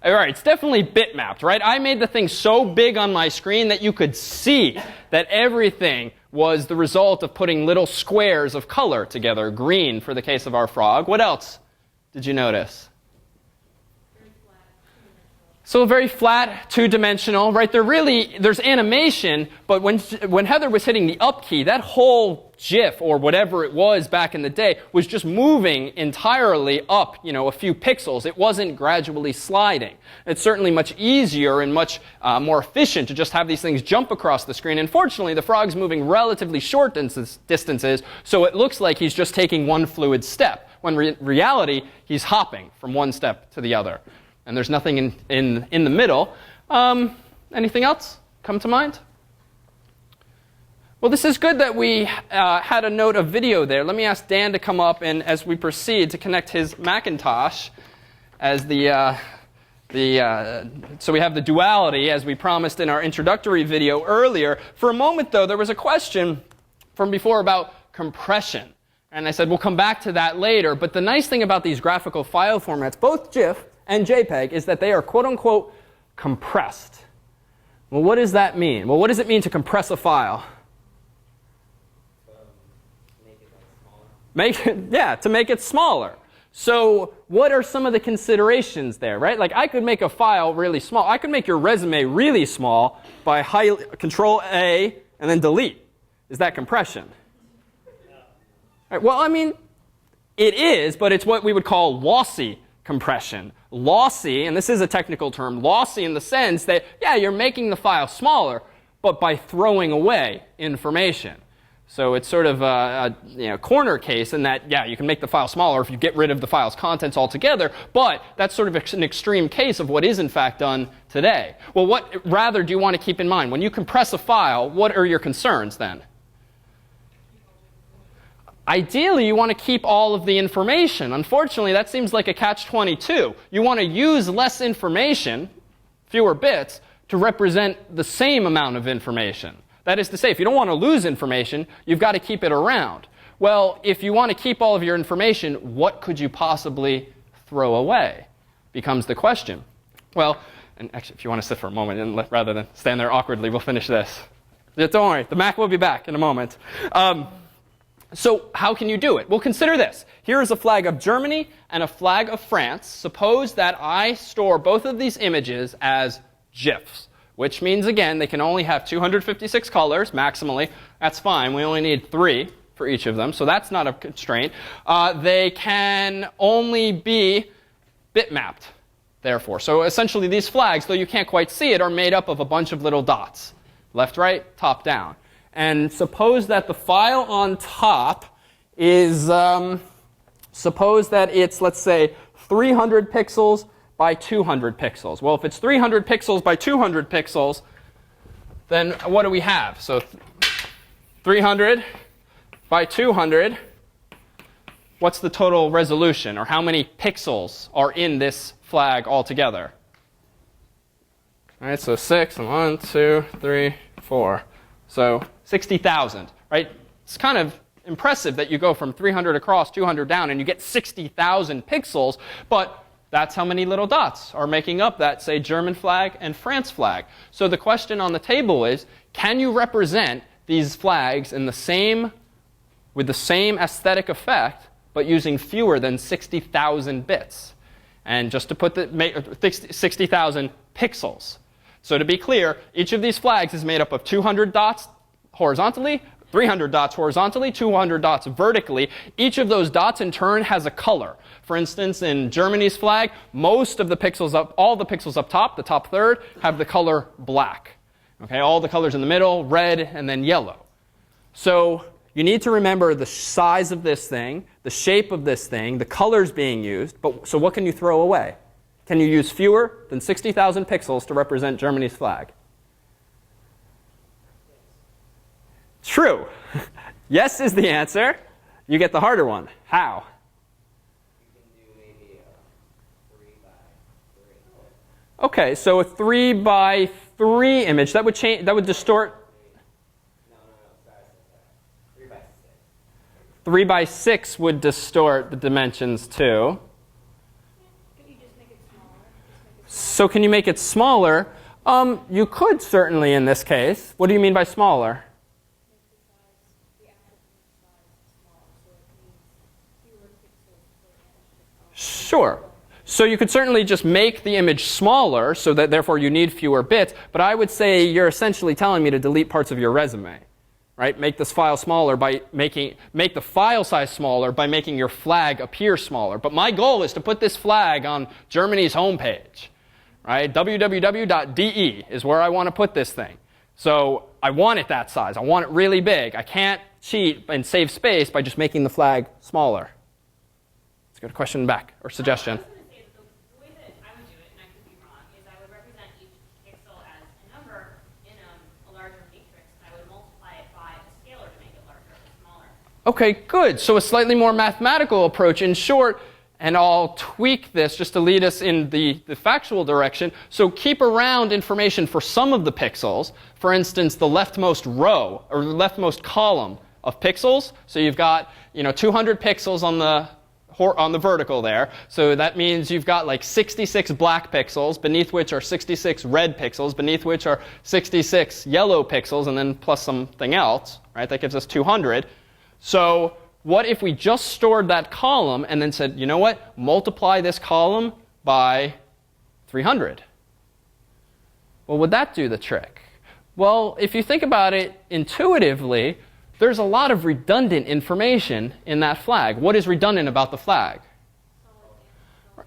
S1: All right, it's definitely bitmapped, right? I made the thing so big on my screen that you could see that everything was the result of putting little squares of color together, green for the case of our frog. What else did you notice? So very flat, two-dimensional, right? There's animation, but when Heather was hitting the up key, that whole GIF or whatever it was back in the day was just moving entirely up, a few pixels. It wasn't gradually sliding. It's certainly much easier and much more efficient to just have these things jump across the screen. Unfortunately, the frog's moving relatively short distances, so it looks like he's just taking one fluid step, when in reality, he's hopping from one step to the other. And there's nothing in the middle. Anything else come to mind? Well, this is good that we had a note of video there. Let me ask Dan to come up and, as we proceed, to connect his Macintosh as so we have the duality, as we promised in our introductory video earlier. For a moment, though, there was a question from before about compression. And I said, we'll come back to that later. But the nice thing about these graphical file formats, both GIF and JPEG, is that they are quote-unquote compressed. Well, what does that mean? Well, what does it mean to compress a file?
S4: Make it smaller.
S1: To make it smaller. So what are some of the considerations there, right? Like I could make a file really small. I could make your resume really small by Control A and then delete. Is that compression? Right, well, I mean, it is, but it's what we would call lossy compression. Lossy, and this is a technical term, lossy in the sense that, yeah, you're making the file smaller, but by throwing away information. So it's sort of a corner case in that, yeah, you can make the file smaller if you get rid of the file's contents altogether, but that's sort of an extreme case of what is in fact done today. Well, what rather do you want to keep in mind? When you compress a file, what are your concerns then? Ideally, you want to keep all of the information. Unfortunately, that seems like a catch-22. You want to use less information, fewer bits, to represent the same amount of information. That is to say, if you don't want to lose information, you've got to keep it around. Well, if you want to keep all of your information, what could you possibly throw away? Becomes the question. Well, and actually, if you want to sit for a moment, and rather than stand there awkwardly, we'll finish this. Don't worry, the Mac will be back in a moment. So how can you do it? Well, consider this. Here is a flag of Germany and a flag of France. Suppose that I store both of these images as GIFs, which means, again, they can only have 256 colors maximally. That's fine. We only need 3 for each of them, so that's not a constraint. They can only be bitmapped, therefore. So essentially, these flags, though you can't quite see it, are made up of a bunch of little dots. Left, right, top, down. And suppose that the file on top is, suppose that it's, let's say, 300 pixels by 200 pixels. Well, if it's 300 pixels by 200 pixels, then what do we have? So 300 by 200, what's the total resolution? Or how many pixels are in this flag altogether? All right, so 6, and 1, 2, 3, 4. So 60,000, right? It's kind of impressive that you go from 300 across, 200 down, and you get 60,000 pixels, but that's how many little dots are making up that, say, German flag and France flag. So the question on the table is, can you represent these flags in with the same aesthetic effect, but using fewer than 60,000 bits. And just to put 60,000 pixels. So to be clear, each of these flags is made up of 200 dots horizontally, 300 dots horizontally, 200 dots vertically. Each of those dots in turn has a color. For instance, in Germany's flag, most of the pixels all the pixels up top, the top third, have the color black. Okay, all the colors in the middle, red, and then yellow. So you need to remember the size of this thing, the shape of this thing, the colors being used. So what can you throw away? Can you use fewer than 60,000 pixels to represent Germany's flag? True. Yes is the answer. You get the harder one. How?
S4: You can do maybe a 3 by 3.
S1: Okay, so a 3 by 3 image, that would distort.
S4: No, sorry. 3 by 6.
S1: 3 by 6 would distort the dimensions too. So can you make it smaller? You could certainly in this case. What do you mean by smaller? Sure. So you could certainly just make the image smaller so that therefore you need fewer bits. But I would say you're essentially telling me to delete parts of your resume. Right? Make this file smaller by make the file size smaller by making your flag appear smaller. But my goal is to put this flag on Germany's homepage. Right? www.de is where I want to put this thing. So I want it that size. I want it really big. I can't cheat and save space by just making the flag smaller. Let's go to question back or suggestion.
S3: I was going to say that the way that I would do it, and I could be wrong, is I would represent each pixel as a number in a larger matrix, and I would multiply it by a scalar to make it larger or smaller.
S1: Okay, good. So a slightly more mathematical approach. In short, and I'll tweak this just to lead us in the factual direction. So keep around information for some of the pixels. For instance, the leftmost row or the leftmost column of pixels. So you've got 200 pixels on the vertical there. So that means you've got like 66 black pixels, beneath which are 66 red pixels, beneath which are 66 yellow pixels, and then plus something else. Right? That gives us 200. So what if we just stored that column and then said, you know what, multiply this column by 300? Well, would that do the trick? Well, if you think about it intuitively, there's a lot of redundant information in that flag. What is redundant about the flag?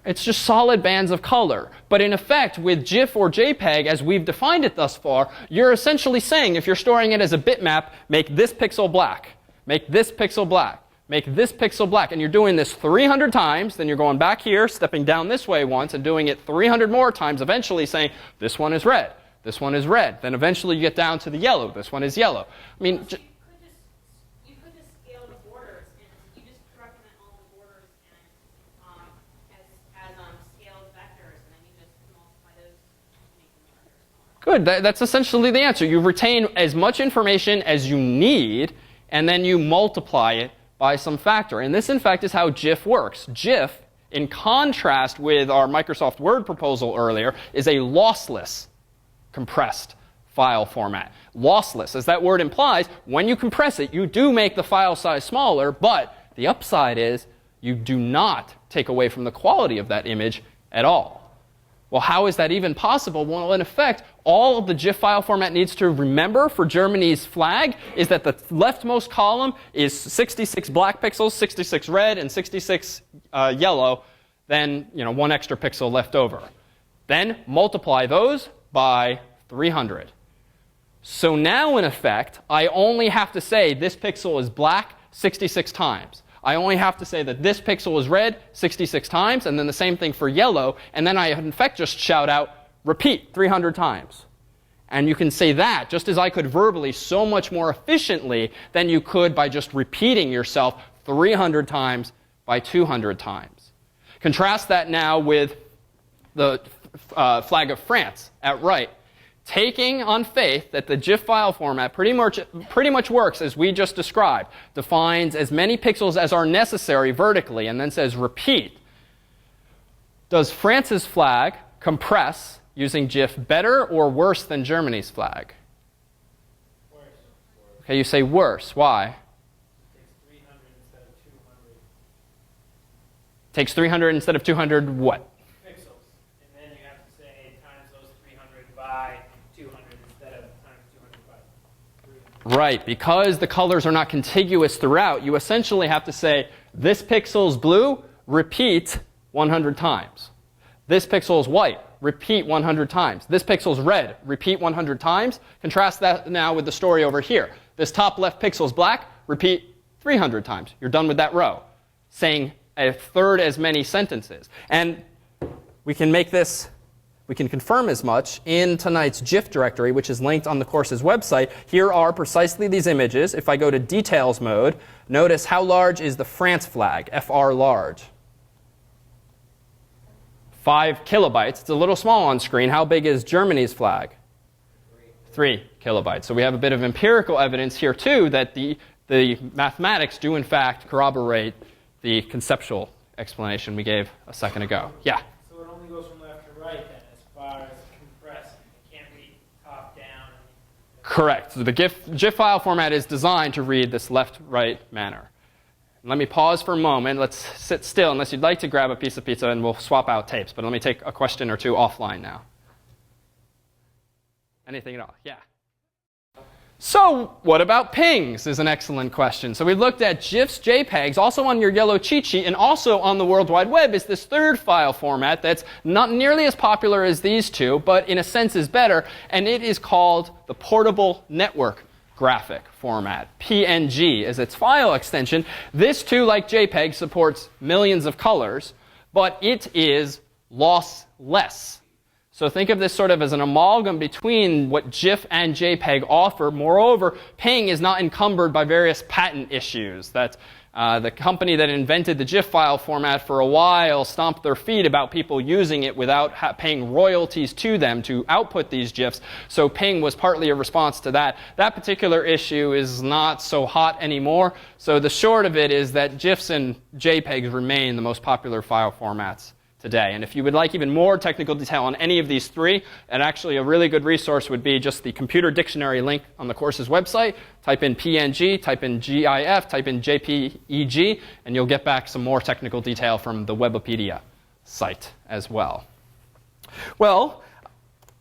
S1: It's just solid bands of color. But in effect, with GIF or JPEG, as we've defined it thus far, you're essentially saying, if you're storing it as a bitmap, make this pixel black, make this pixel black, make this pixel black. And you're doing this 300 times. Then you're going back here, stepping down this way once, and doing it 300 more times, eventually saying, this one is red, this one is red. Then eventually you get down to the yellow. This one is yellow. I mean,
S3: You could just scale the borders, and you just represent all the borders as scaled vectors, and then you just multiply those to make them larger or smaller.
S1: good. That's essentially the answer. You retain as much information as you need, and then you multiply it by some factor. And this, in fact, is how GIF works. GIF, in contrast with our Microsoft Word proposal earlier, is a lossless compressed file format. Lossless, as that word implies, when you compress it, you do make the file size smaller, but the upside is you do not take away from the quality of that image at all. Well, how is that even possible? Well, in effect, all of the GIF file format needs to remember for Germany's flag is that the leftmost column is 66 black pixels, 66 red, and 66 yellow, then one extra pixel left over. Then multiply those by 300. So now, in effect, I only have to say this pixel is black 66 times. I only have to say that this pixel is red 66 times, and then the same thing for yellow. And then I, in fact, just shout out, repeat 300 times. And you can say that, just as I could verbally, so much more efficiently than you could by just repeating yourself 300 times by 200 times. Contrast that now with the flag of France at right. Taking on faith that the GIF file format pretty much works as we just described, defines as many pixels as are necessary vertically, and then says repeat. Does France's flag compress using GIF better or worse than Germany's flag? Okay, you say worse. Why? Takes 300 instead of 200 what?
S6: Pixels. And then you have to say times those 300 by 200 instead of times 200 by 300.
S1: Right, because the colors are not contiguous throughout, you essentially have to say this pixel's blue, repeat 100 times. This pixel's white, repeat 100 times. This pixel's red, repeat 100 times. Contrast that now with the story over here. This top left pixel's black, repeat 300 times. You're done with that row, saying a third as many sentences. And we can make this, we can confirm as much in tonight's GIF directory, which is linked on the course's website. Here are precisely these images. If I go to details mode, notice how large is the France flag, FR large. 5 kilobytes. It's a little small on screen. How big is Germany's flag? 3 kilobytes. So we have a bit of empirical evidence here, too, that the mathematics do, in fact, corroborate the conceptual explanation we gave a second ago. Yeah?
S6: So it only goes from left to right, then, as far as compressing. It can't be top down.
S1: Correct. So the GIF file format is designed to read this left-right manner. Let me pause for a moment. Let's sit still, unless you'd like to grab a piece of pizza, and we'll swap out tapes. But let me take a question or two offline now. Anything at all? Yeah. So what about pings is an excellent question. So we looked at GIFs, JPEGs, also on your yellow cheat sheet, and also on the World Wide Web is this third file format that's not nearly as popular as these two, but in a sense is better, and it is called the Portable Network Graphic format. PNG is its file extension. This too, like JPEG, supports millions of colors, but it is lossless. So think of this sort of as an amalgam between what GIF and JPEG offer. Moreover, ping is not encumbered by various patent issues that the company that invented the GIF file format for a while stomped their feet about people using it without paying royalties to them to output these GIFs. So ping was partly a response to that. That particular issue is not so hot anymore. So the short of it is that GIFs and JPEGs remain the most popular file formats today. And if you would like even more technical detail on any of these three, and actually a really good resource would be just the computer dictionary link on the course's website. Type in PNG, type in GIF, type in JPEG, and you'll get back some more technical detail from the Webopedia site as well. Well,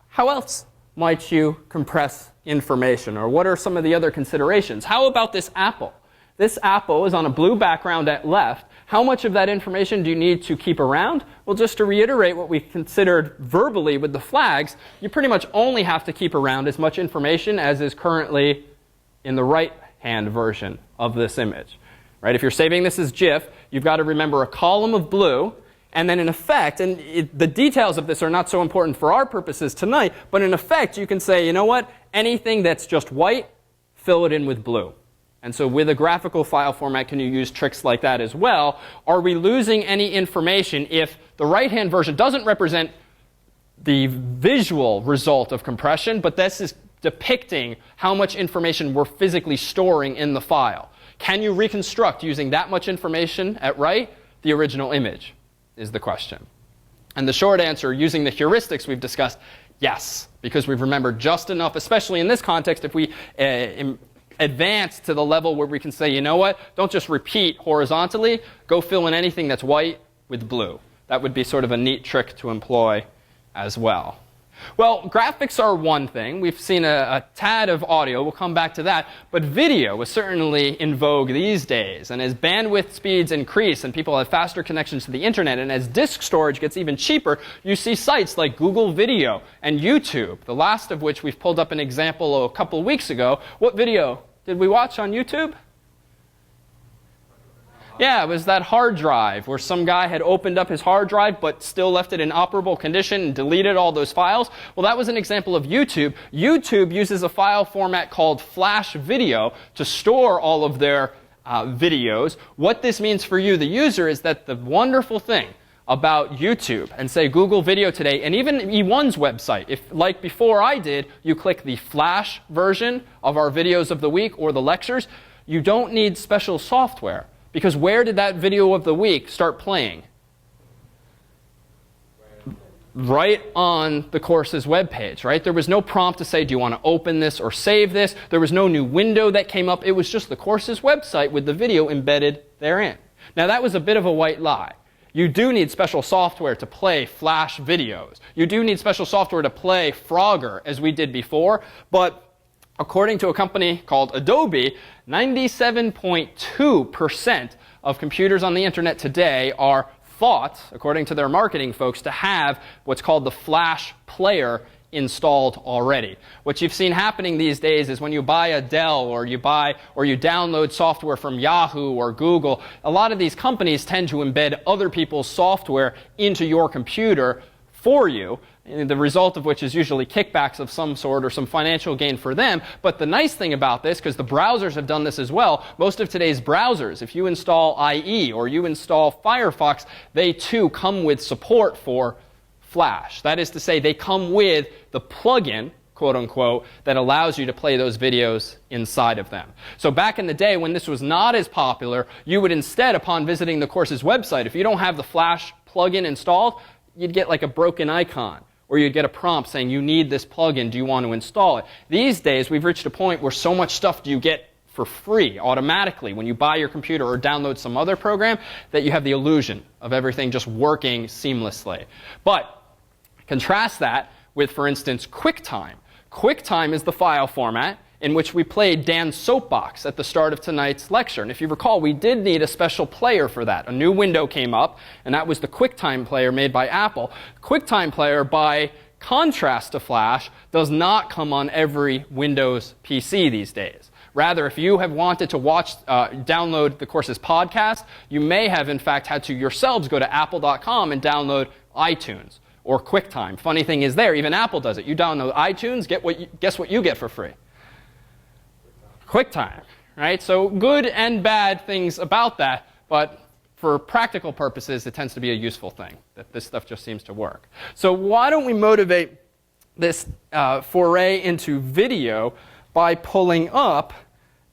S1: how else might you compress information? Or what are some of the other considerations? How about this apple? This apple is on a blue background at left. How much of that information do you need to keep around? Well, just to reiterate what we considered verbally with the flags, you pretty much only have to keep around as much information as is currently in the right-hand version of this image. Right? If you're saving this as GIF, you've got to remember a column of blue, and then in effect, and the details of this are not so important for our purposes tonight, but in effect, you can say, you know what? Anything that's just white, fill it in with blue. And so with a graphical file format, can you use tricks like that as well? Are we losing any information if the right-hand version doesn't represent the visual result of compression, but this is depicting how much information we're physically storing in the file? Can you reconstruct using that much information at right the original image is the question. And the short answer, using the heuristics we've discussed, yes, because we've remembered just enough, especially in this context, if we advance to the level where we can say, you know what, don't just repeat horizontally, go fill in anything that's white with blue. That would be sort of a neat trick to employ as well. Well, graphics are one thing. We've seen a tad of audio. We'll come back to that. But video is certainly in vogue these days. And as bandwidth speeds increase and people have faster connections to the internet, and as disk storage gets even cheaper, you see sites like Google Video and YouTube, the last of which we've pulled up an example a couple of weeks ago. What video did we watch on YouTube? Yeah, it was that hard drive where some guy had opened up his hard drive but still left it in operable condition and deleted all those files. Well, that was an example of YouTube. YouTube uses a file format called Flash Video to store all of their videos. What this means for you, the user, is that the wonderful thing about YouTube and say Google Video today, and even E1's website, if like before I did, you click the Flash version of our videos of the week or the lectures, you don't need special software. Because where did that video of the week start playing? right on the course's webpage, right? There was no prompt to say, do you want to open this or save this? There was no new window that came up. It was just the course's website with the video embedded therein. Now, that was a bit of a white lie. You do need special software to play Flash videos. You do need special software to play Frogger, as we did before. But according to a company called Adobe, 97.2% of computers on the internet today are thought, according to their marketing folks, to have what's called the Flash player installed already. What you've seen happening these days is when you buy a Dell or you download software from Yahoo or Google, a lot of these companies tend to embed other people's software into your computer for you, and the result of which is usually kickbacks of some sort or some financial gain for them. But the nice thing about this, because the browsers have done this as well, most of today's browsers, if you install IE or you install Firefox, they too come with support for Flash. That is to say, they come with the plugin, quote unquote, that allows you to play those videos inside of them. So back in the day when this was not as popular, you would instead, upon visiting the course's website, if you don't have the Flash plugin installed, you'd get like a broken icon. Or you'd get a prompt saying, you need this plugin, do you want to install it? These days, we've reached a point where so much stuff do you get for free automatically when you buy your computer or download some other program that you have the illusion of everything just working seamlessly. But contrast that with, for instance, QuickTime. QuickTime is the file format in which we played Dan's soapbox at the start of tonight's lecture. And if you recall, we did need a special player for that. A new window came up, and that was the QuickTime player made by Apple. QuickTime player, by contrast to Flash, does not come on every Windows PC these days. Rather, if you have wanted to download the course's podcast, you may have, in fact, had to yourselves go to apple.com and download iTunes or QuickTime. Funny thing is there, even Apple does it. You download iTunes, guess what you get for free? QuickTime, right? So good and bad things about that, but for practical purposes, it tends to be a useful thing, that this stuff just seems to work. So why don't we motivate this foray into video by pulling up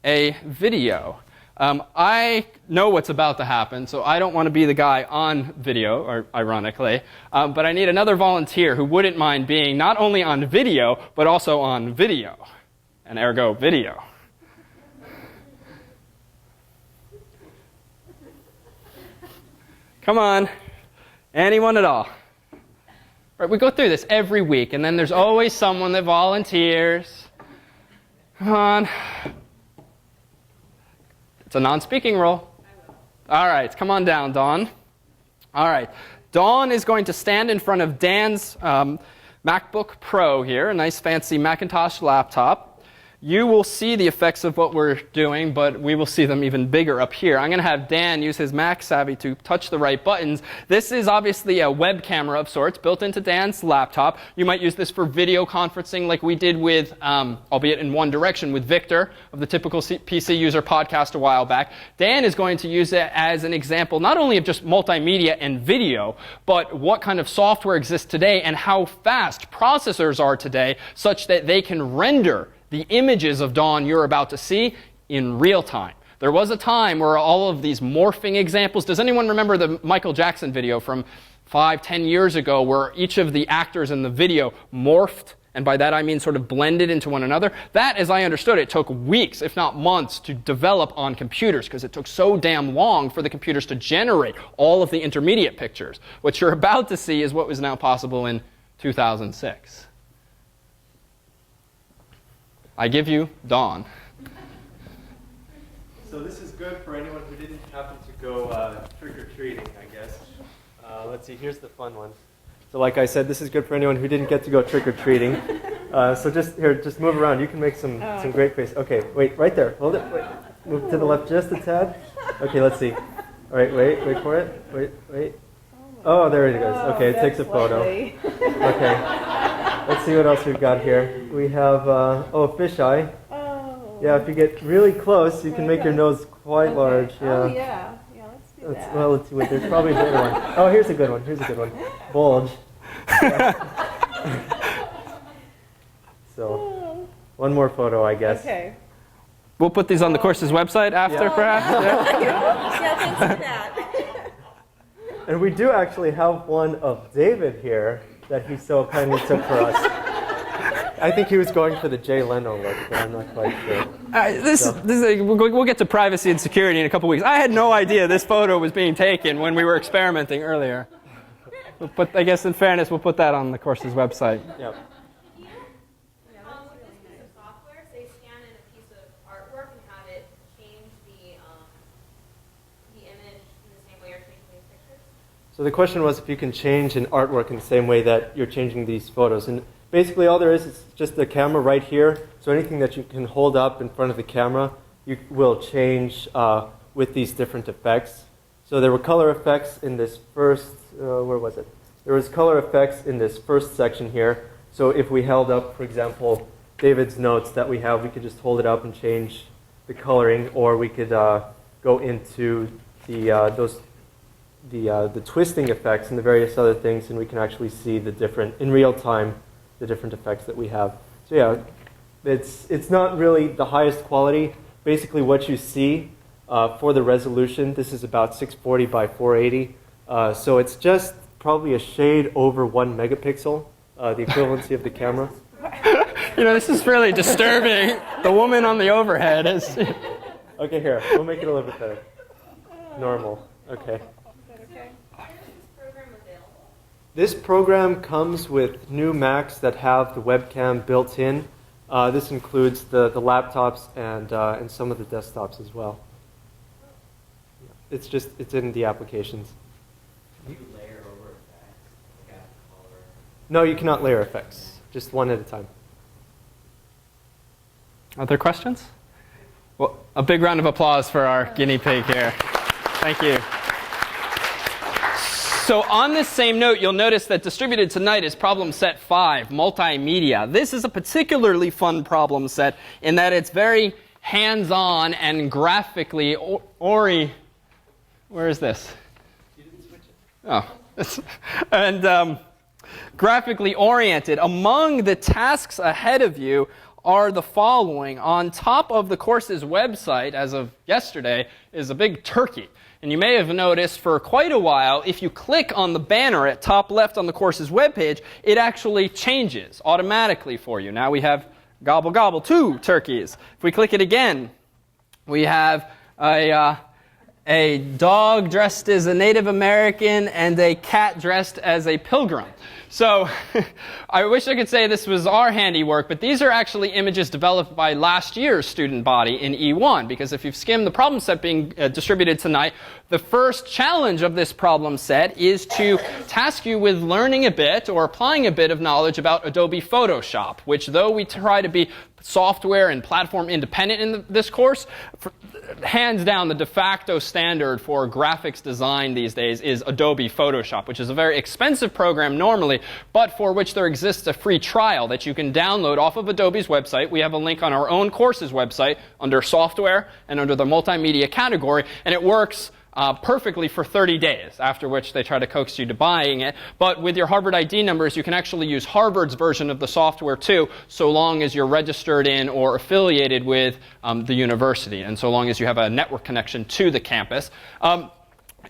S1: a video? I know what's about to happen, so I don't want to be the guy on video, or ironically, but I need another volunteer who wouldn't mind being not only on video, but also on video, and ergo video. Come on, anyone at all. Right, we go through this every week, and then there's always someone that volunteers. Come on. It's a non-speaking role. All right, come on down, Dawn. All right, Dawn is going to stand in front of Dan's MacBook Pro here, a nice fancy Macintosh laptop. You will see the effects of what we're doing, but we will see them even bigger up here. I'm going to have Dan use his Mac savvy to touch the right buttons. This is obviously a web camera of sorts built into Dan's laptop. You might use this for video conferencing like we did with, albeit in one direction, with Victor of the Typical PC User podcast a while back. Dan is going to use it as an example not only of just multimedia and video, but what kind of software exists today and how fast processors are today such that they can render the images of Dawn you're about to see in real time. There was a time where all of these morphing examples, does anyone remember the Michael Jackson video from 5-10 years ago where each of the actors in the video morphed, and by that I mean sort of blended into one another? That, as I understood it, took weeks, if not months, to develop on computers because it took so damn long for the computers to generate all of the intermediate pictures. What you're about to see is what was now possible in 2006. I give you Dawn.
S7: So this is good for anyone who didn't happen to go trick-or-treating, I guess. Let's see, here's the fun one. So like I said, this is good for anyone who didn't get to go trick-or-treating. So just move around. You can make some great faces. Okay, wait, right there. Hold it. Wait. Move to the left just a tad. Okay, let's see. All right, wait for it. Wait. Oh, there it goes. Okay, it takes a photo. Okay. Let's see what else we've got here. We have, fisheye.
S8: Oh.
S7: Yeah, if you get really close, you can make your nose quite large. Yeah.
S8: Oh, yeah. Yeah, let's do that.
S7: Well, let's see what there's probably a better one. Oh, here's a good one. Bulge. So, one more photo, I guess.
S8: Okay.
S1: We'll put these on the course's website after, perhaps?
S8: Yeah, thanks for that.
S7: And we do actually have one of David here. that he so kindly took for us. I think he was going for the Jay Leno look, but I'm not quite sure.
S1: We'll get to privacy and security in a couple weeks. I had no idea this photo was being taken when we were experimenting earlier. But I guess in fairness, we'll put that on the course's website.
S7: Yep.
S3: With this piece of software, say scan in a piece of artwork and have it change the image in the same way you're changing these pictures?
S7: So the question was if you can change an artwork in the same way that you're changing these photos. And basically all there is just the camera right here. So anything that you can hold up in front of the camera, you will change with these different effects. So there were color effects in this first, where was it? There was color effects in this first section here. So if we held up, for example, David's notes that we have, we could just hold it up and change the coloring, or we could go into the twisting effects and the various other things, and we can actually see the different, in real time, the different effects that we have. So yeah, it's not really the highest quality. Basically what you see for the resolution, this is about 640 by 480. So it's just probably a shade over 1 megapixel, the equivalency of the camera.
S1: You know, this is really disturbing. The woman on the overhead is...
S7: Okay, here, we'll make it a little bit better. Normal, okay.
S8: Is that okay?
S3: Where is this program available?
S7: This program comes with new Macs that have the webcam built in. This includes the laptops and some of the desktops as well. It's in the applications.
S4: Do you layer over effects? Like add color?
S7: No, you cannot layer effects, just one at a time.
S1: Other questions? Well, a big round of applause for our guinea pig here. Thank you. So on this same note, you'll notice that distributed tonight is problem set 5, multimedia. This is a particularly fun problem set in that it's very hands-on and graphically where is this?
S7: You didn't switch it.
S1: Oh. And graphically oriented. Among the tasks ahead of you are the following. On top of the course's website, as of yesterday, is a big turkey. And you may have noticed for quite a while, if you click on the banner at top left on the course's webpage, it actually changes automatically for you. Now we have gobble gobble 2 turkeys. If we click it again, we have a dog dressed as a Native American and a cat dressed as a pilgrim. So I wish I could say this was our handiwork, but these are actually images developed by last year's student body in E1, because if you've skimmed the problem set being distributed tonight, the first challenge of this problem set is to task you with learning a bit or applying a bit of knowledge about Adobe Photoshop, which though we try to be software and platform independent in this course, hands down the de facto standard for graphics design these days is Adobe Photoshop, which is a very expensive program normally, but for which there exists a free trial that you can download off of Adobe's website. We have a link on our own course's website under software and under the multimedia category, and it works perfectly for 30 days, after which they try to coax you to buying it. But with your Harvard ID numbers, you can actually use Harvard's version of the software too, so long as you're registered in or affiliated with the university, and so long as you have a network connection to the campus.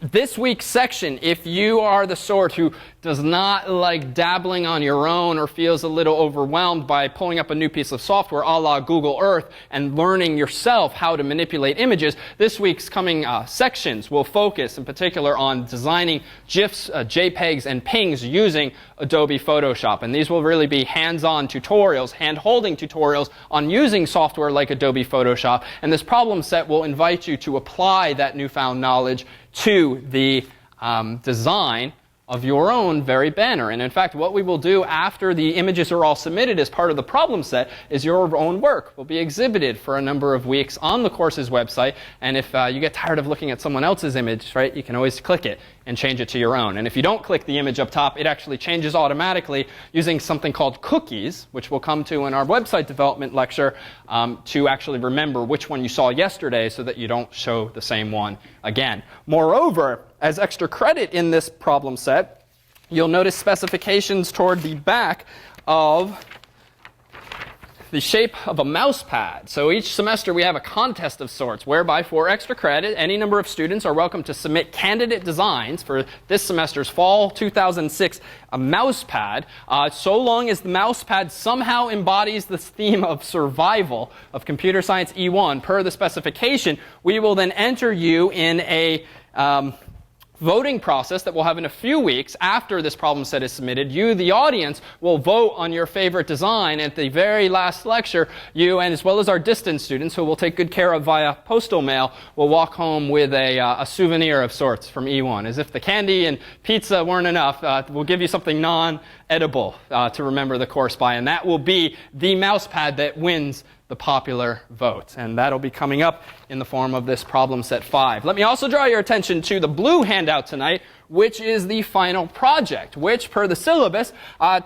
S1: This week's section, if you are the sort who does not like dabbling on your own or feels a little overwhelmed by pulling up a new piece of software a la Google Earth and learning yourself how to manipulate images, this week's coming sections will focus in particular on designing GIFs, JPEGs, and PNGs using Adobe Photoshop. And these will really be hands-on tutorials, hand-holding tutorials on using software like Adobe Photoshop. And this problem set will invite you to apply that newfound knowledge to the design of your own very banner. And in fact, what we will do after the images are all submitted as part of the problem set is your own work will be exhibited for a number of weeks on the course's website. And if you get tired of looking at someone else's image, right, you can always click it and change it to your own. And if you don't click the image up top, it actually changes automatically using something called cookies, which we'll come to in our website development lecture, to actually remember which one you saw yesterday so that you don't show the same one again. Moreover, as extra credit in this problem set, you'll notice specifications toward the back of the shape of a mouse pad. So each semester we have a contest of sorts whereby for extra credit, any number of students are welcome to submit candidate designs for this semester's fall 2006 a mouse pad, so long as the mouse pad somehow embodies this theme of survival of Computer Science E1 per the specification. We will then enter you in a voting process that we'll have in a few weeks after this problem set is submitted. You, the audience, will vote on your favorite design. At the very last lecture, you, and as well as our distance students, who we'll take good care of via postal mail, will walk home with a souvenir of sorts from E1. As if the candy and pizza weren't enough, we'll give you something non-edible to remember the course by. And that will be the mouse pad that wins the popular vote. And that'll be coming up in the form of this problem set 5. Let me also draw your attention to the blue handout tonight, which is the final project, which, per the syllabus,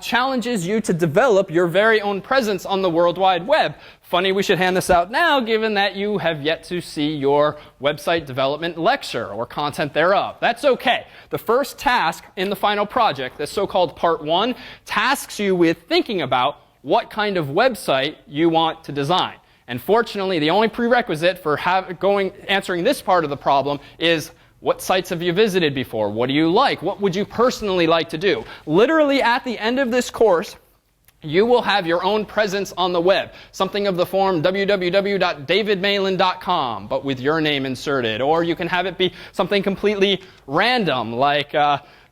S1: challenges you to develop your very own presence on the World Wide Web. Funny we should hand this out now, given that you have yet to see your website development lecture or content thereof. That's okay. The first task in the final project, this so-called part 1, tasks you with thinking about what kind of website you want to design. And fortunately, the only prerequisite for answering this part of the problem is, what sites have you visited before? What do you like? What would you personally like to do? Literally at the end of this course, you will have your own presence on the web. Something of the form www.davidmalin.com, but with your name inserted. Or you can have it be something completely random, like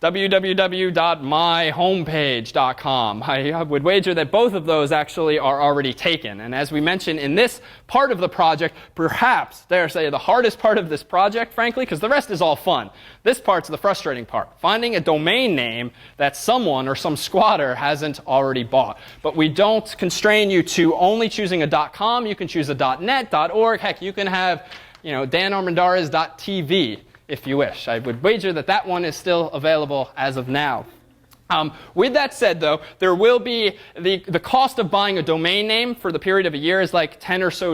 S1: www.myhomepage.com. I would wager that both of those actually are already taken. And as we mentioned in this part of the project, perhaps, dare say, the hardest part of this project, frankly, because the rest is all fun. This part's the frustrating part. Finding a domain name that someone or some squatter hasn't already bought. But we don't constrain you to only choosing a .com. You can choose a .net, .org. Heck, you can have, danarmendariz.tv. if you wish. I would wager that that one is still available as of now. With that said, though, there will be the cost of buying a domain name for the period of a year is like $10 or so,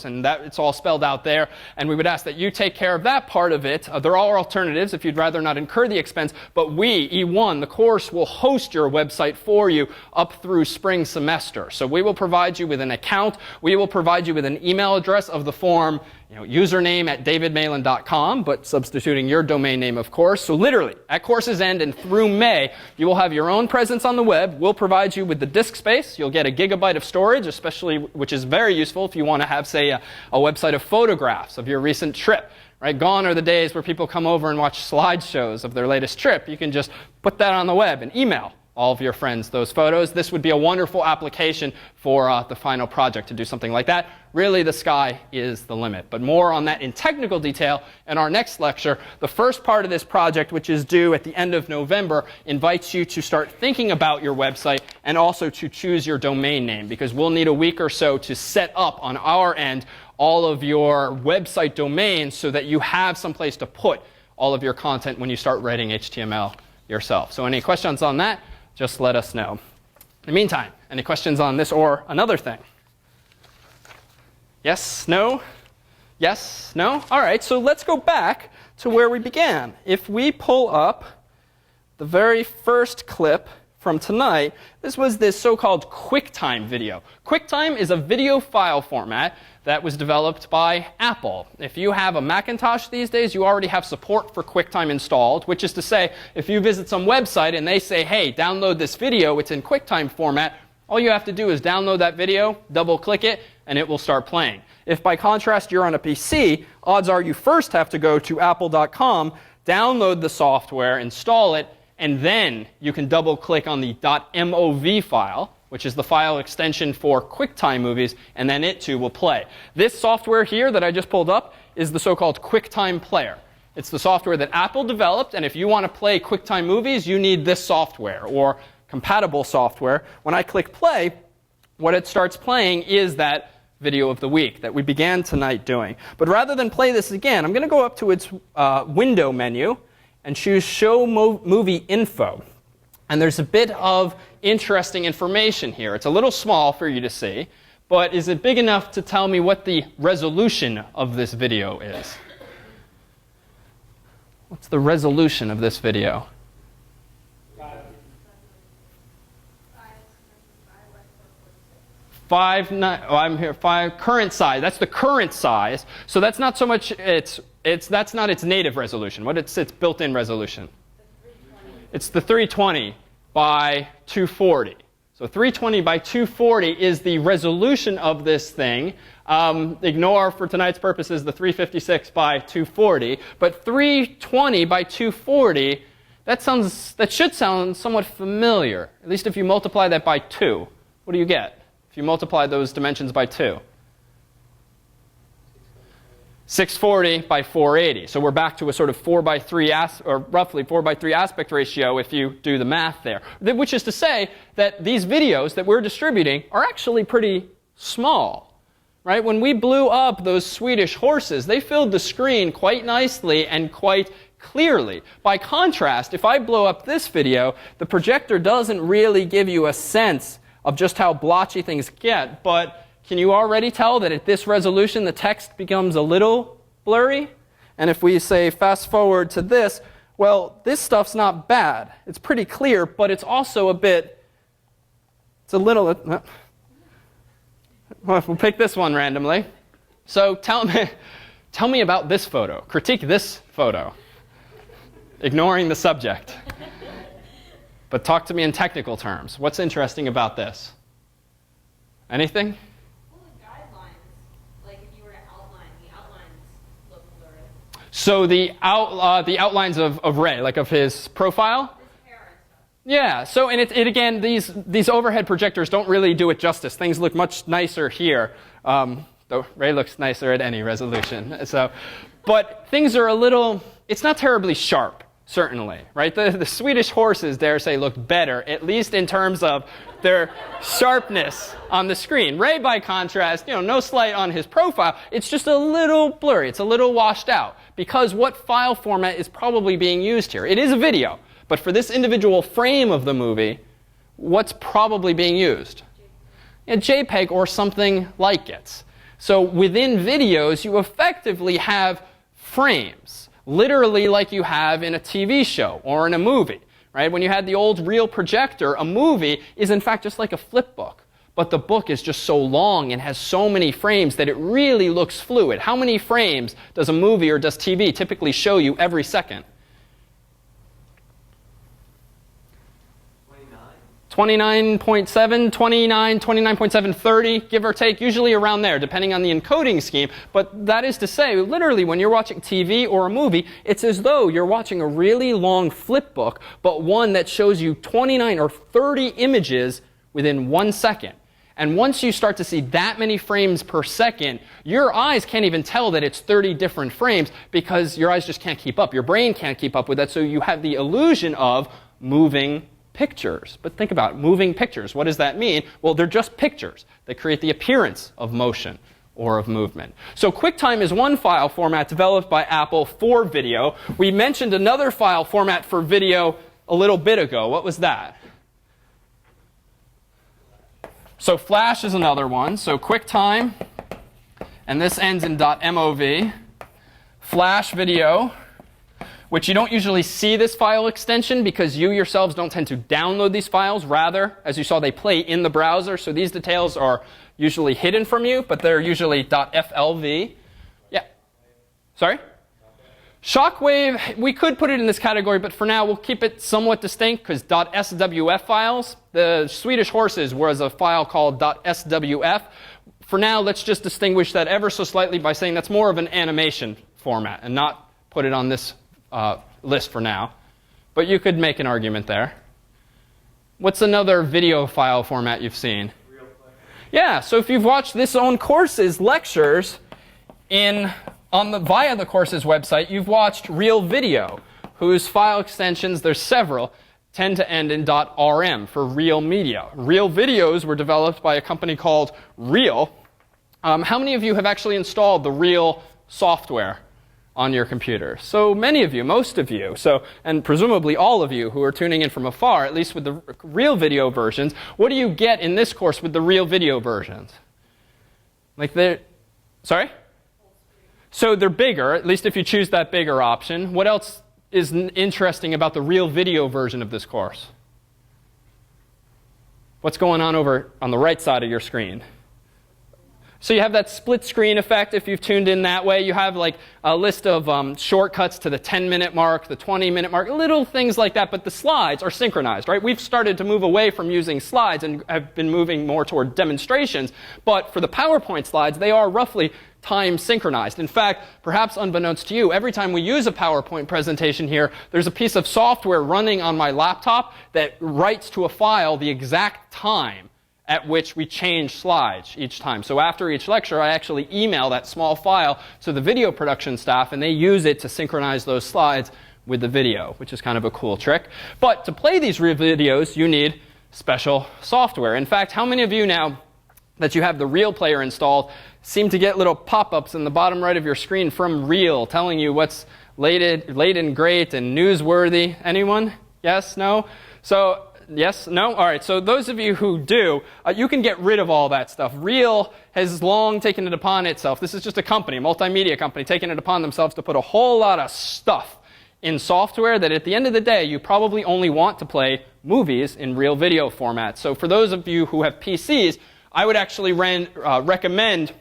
S1: and that it's all spelled out there. And we would ask that you take care of that part of it. There are alternatives if you'd rather not incur the expense. But we, E1, the course, will host your website for you up through spring semester. So we will provide you with an account. We will provide you with an email address of the form, username at davidmalin.com, but substituting your domain name, of course. So literally, at course's end and through May, you will have your own presence on the web. We'll provide you with the disk space. You'll get a gigabyte of storage, especially, which is very useful if you want to have, say, a website of photographs of your recent trip. Right? Gone are the days where people come over and watch slideshows of their latest trip. You can just put that on the web and email all of your friends those photos. This would be a wonderful application for the final project to do something like that. Really, the sky is the limit. But more on that in technical detail in our next lecture. The first part of this project, which is due at the end of November, invites you to start thinking about your website and also to choose your domain name, because we'll need a week or so to set up on our end all of your website domains so that you have some place to put all of your content when you start writing HTML yourself. So any questions on that? Just let us know. In the meantime, any questions on this or another thing? Yes? No? Yes? No? All right, so let's go back to where we began. If we pull up the very first clip from tonight, this was this so-called QuickTime video. QuickTime is a video file format that was developed by Apple. If you have a Macintosh these days, you already have support for QuickTime installed, which is to say, if you visit some website and they say, hey, download this video, it's in QuickTime format, all you have to do is download that video, double-click it, and it will start playing. If by contrast you're on a PC, odds are you first have to go to apple.com, download the software, install it, and then you can double-click on the .mov file, which is the file extension for QuickTime movies, and then it too will play. This software here that I just pulled up is the so-called QuickTime Player. It's the software that Apple developed, and if you want to play QuickTime movies, you need this software or compatible software. When I click play, what it starts playing is that video of the week that we began tonight doing. But rather than play this again, I'm going to go up to its window menu and choose Show Movie Info. And there's a bit of interesting information here. It's a little small for you to see, but is it big enough to tell me what the resolution of this video is? What's the resolution of this video? I'm here, 5, current size. That's the current size. So that's not so much, that's not its native resolution. What it's built-in resolution? It's the 320 by 240. So 320 by 240 is the resolution of this thing. Ignore, for tonight's purposes, the 356 by 240. But 320 by 240, that should sound somewhat familiar, at least if you multiply that by 2. What do you get if you multiply those dimensions by 2? 640 by 480. So we're back to a sort of 4 by 3, or roughly 4 by 3 aspect ratio if you do the math there. Which is to say that these videos that we're distributing are actually pretty small. Right? When we blew up those Swedish horses, they filled the screen quite nicely and quite clearly. By contrast, if I blow up this video, the projector doesn't really give you a sense of just how blotchy things get, but can you already tell that at this resolution the text becomes a little blurry? And if we say fast forward to this, well, this stuff's not bad. It's pretty clear, but it's also it's a little, well, we'll pick this one randomly. So tell me about this photo. Critique this photo. Ignoring the subject. But talk to me in technical terms. What's interesting about this? Anything? So the outlines of Ray, like of his profile? Yeah, so and it again, these overhead projectors don't really do it justice. Things look much nicer here, though Ray looks nicer at any resolution. So, but things are it's not terribly sharp, certainly, right? The Swedish horses, dare say, look better, at least in terms of their sharpness on the screen. Ray, by contrast, no slight on his profile, it's just a little blurry, it's a little washed out. Because what file format is probably being used here? It is a video, but for this individual frame of the movie, what's probably being used? A JPEG or something like it. So within videos, you effectively have frames, literally like you have in a TV show or in a movie. Right? When you had the old reel projector, a movie is in fact just like a flip book. But the book is just so long and has so many frames that it really looks fluid. How many frames does a movie or does TV typically show you every second? 29.7, 29, 29.7, 30, give or take, usually around there, depending on the encoding scheme. But that is to say, literally, when you're watching TV or a movie, it's as though you're watching a really long flip book, but one that shows you 29 or 30 images within 1 second. And once you start to see that many frames per second, your eyes can't even tell that it's 30 different frames because your eyes just can't keep up. Your brain can't keep up with that, so you have the illusion of moving pictures. But think about it, moving pictures. What does that mean? Well, they're just pictures that create the appearance of motion or of movement. So QuickTime is one file format developed by Apple for video. We mentioned another file format for video a little bit ago. What was that? So Flash is another one. So QuickTime, and this ends in .mov. Flash video, which you don't usually see this file extension because you yourselves don't tend to download these files. Rather, as you saw, they play in the browser. So these details are usually hidden from you, but they're usually .flv. Yeah. Sorry? Shockwave, we could put it in this category, but for now we'll keep it somewhat distinct because .swf files, the Swedish horses was a file called .swf. For now, let's just distinguish that ever so slightly by saying that's more of an animation format and not put it on this list for now. But you could make an argument there. What's another video file format you've seen? Yeah, so if you've watched this on courses lectures via the course's website, you've watched Real Video, whose file extensions, there's several, tend to end in .rm for Real Media. Real Videos were developed by a company called Real. How many of you have actually installed the Real software on your computer? So many of you, most of you, and presumably all of you who are tuning in from afar, at least with the Real Video versions. What do you get in this course with the Real Video versions? Sorry? So they're bigger, at least if you choose that bigger option. What else is interesting about the Real Video version of this course? What's going on over on the right side of your screen? So you have that split screen effect if you've tuned in that way. You have like a list of shortcuts to the 10-minute mark, the 20-minute mark, little things like that. But the slides are synchronized, right? We've started to move away from using slides and have been moving more toward demonstrations. But for the PowerPoint slides, they are roughly time synchronized. In fact, perhaps unbeknownst to you, every time we use a PowerPoint presentation here, there's a piece of software running on my laptop that writes to a file the exact time at which we change slides each time. So after each lecture, I actually email that small file to the video production staff, and they use it to synchronize those slides with the video, which is kind of a cool trick. But to play these videos, you need special software. In fact, how many of you now that you have the Reel player installed seem to get little pop-ups in the bottom right of your screen from Reel telling you what's late and great and newsworthy? Anyone? Yes? No? So yes? No? All right. So those of you who do, you can get rid of all that stuff. Reel has long taken it upon itself. This is just a company, a multimedia company, taking it upon themselves to put a whole lot of stuff in software that at the end of the day, you probably only want to play movies in Reel video format. So for those of you who have PCs, I would actually recommend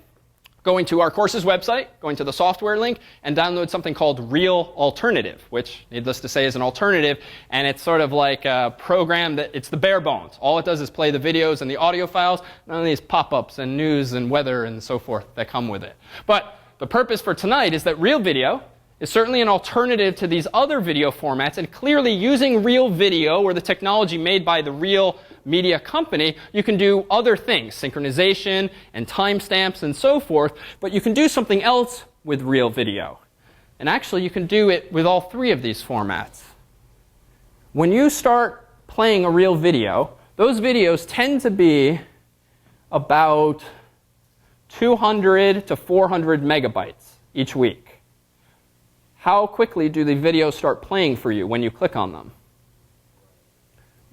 S1: going to our course's website, going to the software link, and download something called Reel Alternative, which, needless to say, is an alternative. And it's sort of like a program that it's the bare bones. All it does is play the videos and the audio files, none of these pop-ups and news and weather and so forth that come with it. But the purpose for tonight is that Reel Video is certainly an alternative to these other video formats. And clearly, using Reel Video, or the technology made by the Reel media company, you can do other things, synchronization and timestamps and so forth, but you can do something else with Reel Video. And actually, you can do it with all three of these formats. When you start playing a Reel Video, those videos tend to be about 200 to 400 megabytes each week. How quickly do the videos start playing for you when you click on them?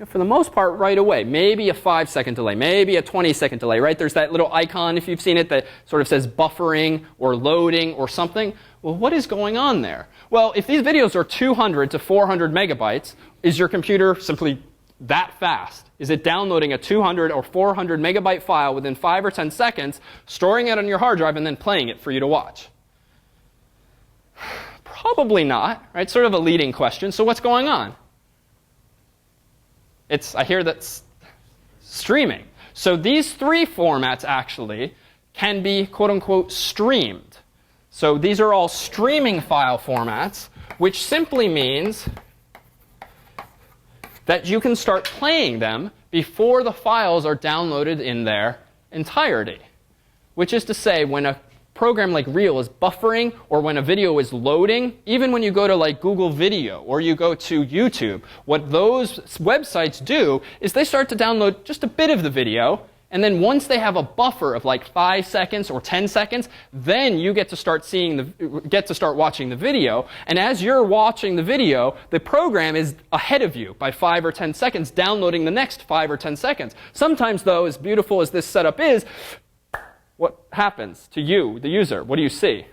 S1: For the most part, right away. Maybe a 5-second delay, maybe a 20-second delay, right? There's that little icon, if you've seen it, that sort of says buffering or loading or something. Well, what is going on there? Well, if these videos are 200 to 400 megabytes, is your computer simply that fast? Is it downloading a 200 or 400 megabyte file within 5 or 10 seconds, storing it on your hard drive, and then playing it for you to watch? Probably not, right? Sort of a leading question. So what's going on? I hear that's streaming. So these three formats actually can be quote unquote streamed. So these are all streaming file formats, which simply means that you can start playing them before the files are downloaded in their entirety. Which is to say, when a program like Reel is buffering, or when a video is loading, even when you go to like Google Video or you go to YouTube, what those websites do is they start to download just a bit of the video, and then once they have a buffer of like 5 seconds or 10 seconds, then you get to start watching the video. And as you're watching the video, the program is ahead of you by 5 or 10 seconds, downloading the next 5 or 10 seconds. Sometimes, though, as beautiful as this setup is, what happens to you, the user? What do you see?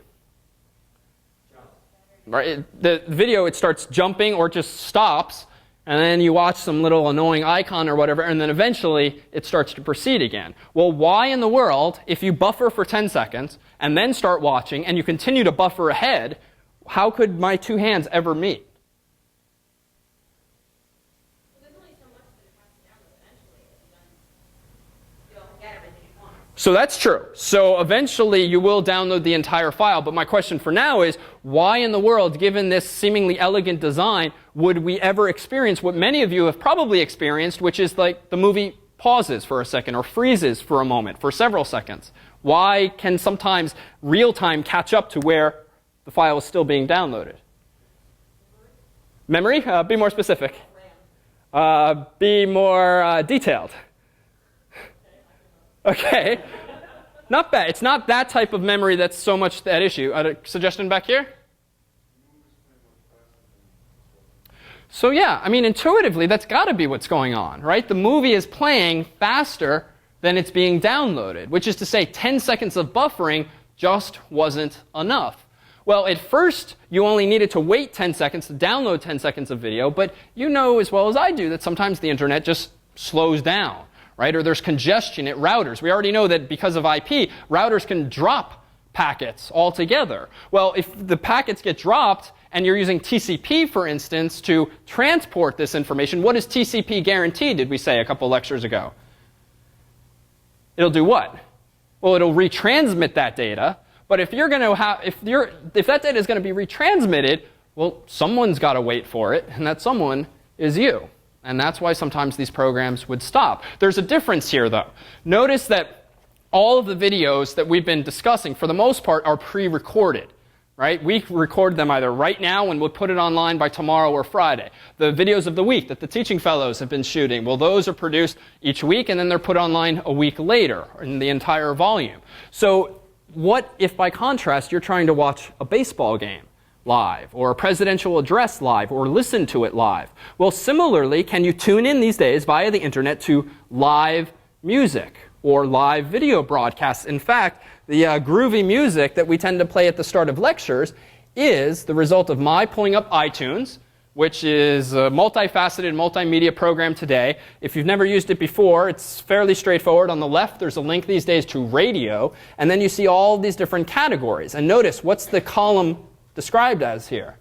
S1: Right? The video, it starts jumping or just stops, and then you watch some little annoying icon or whatever, and then eventually it starts to proceed again. Well, why in the world, if you buffer for 10 seconds and then start watching and you continue to buffer ahead, how could my two hands ever meet? So that's true. So eventually you will download the entire file. But my question for now is, why in the world, given this seemingly elegant design, would we ever experience what many of you have probably experienced, which is like the movie pauses for a second or freezes for a moment, for several seconds? Why can sometimes real time catch up to where the file is still being downloaded? Memory? Be more specific. Be more detailed. Okay, not bad. It's not that type of memory that's so much at issue. A suggestion back here? So yeah, I mean, intuitively, that's got to be what's going on, right? The movie is playing faster than it's being downloaded, which is to say 10 seconds of buffering just wasn't enough. Well, at first, you only needed to wait 10 seconds to download 10 seconds of video, but you know as well as I do that sometimes the internet just slows down. right? Or there's congestion at routers. We already know that because of IP, routers can drop packets altogether. Well, if the packets get dropped and you're using TCP, for instance, to transport this information, what does TCP guarantee, did we say a couple lectures ago? It'll do what? Well, it'll retransmit that data. But if you're going to have, if that data is going to be retransmitted, well, someone's got to wait for it, and that someone is you. And that's why sometimes these programs would stop. There's a difference here, though. Notice that all of the videos that we've been discussing, for the most part, are pre-recorded. Right? We record them either right now and we'll put it online by tomorrow or Friday. The videos of the week that the teaching fellows have been shooting, well, those are produced each week and then they're put online a week later in the entire volume. So what if, by contrast, you're trying to watch a baseball game live or a presidential address live or listen to it live? Well, similarly, can you tune in these days via the internet to live music or live video broadcasts? In fact, the groovy music that we tend to play at the start of lectures is the result of my pulling up iTunes, which is a multifaceted multimedia program today. If you've never used it before, it's fairly straightforward. On the left, there's a link these days to radio, and then you see all these different categories. And notice, what's the column described as here?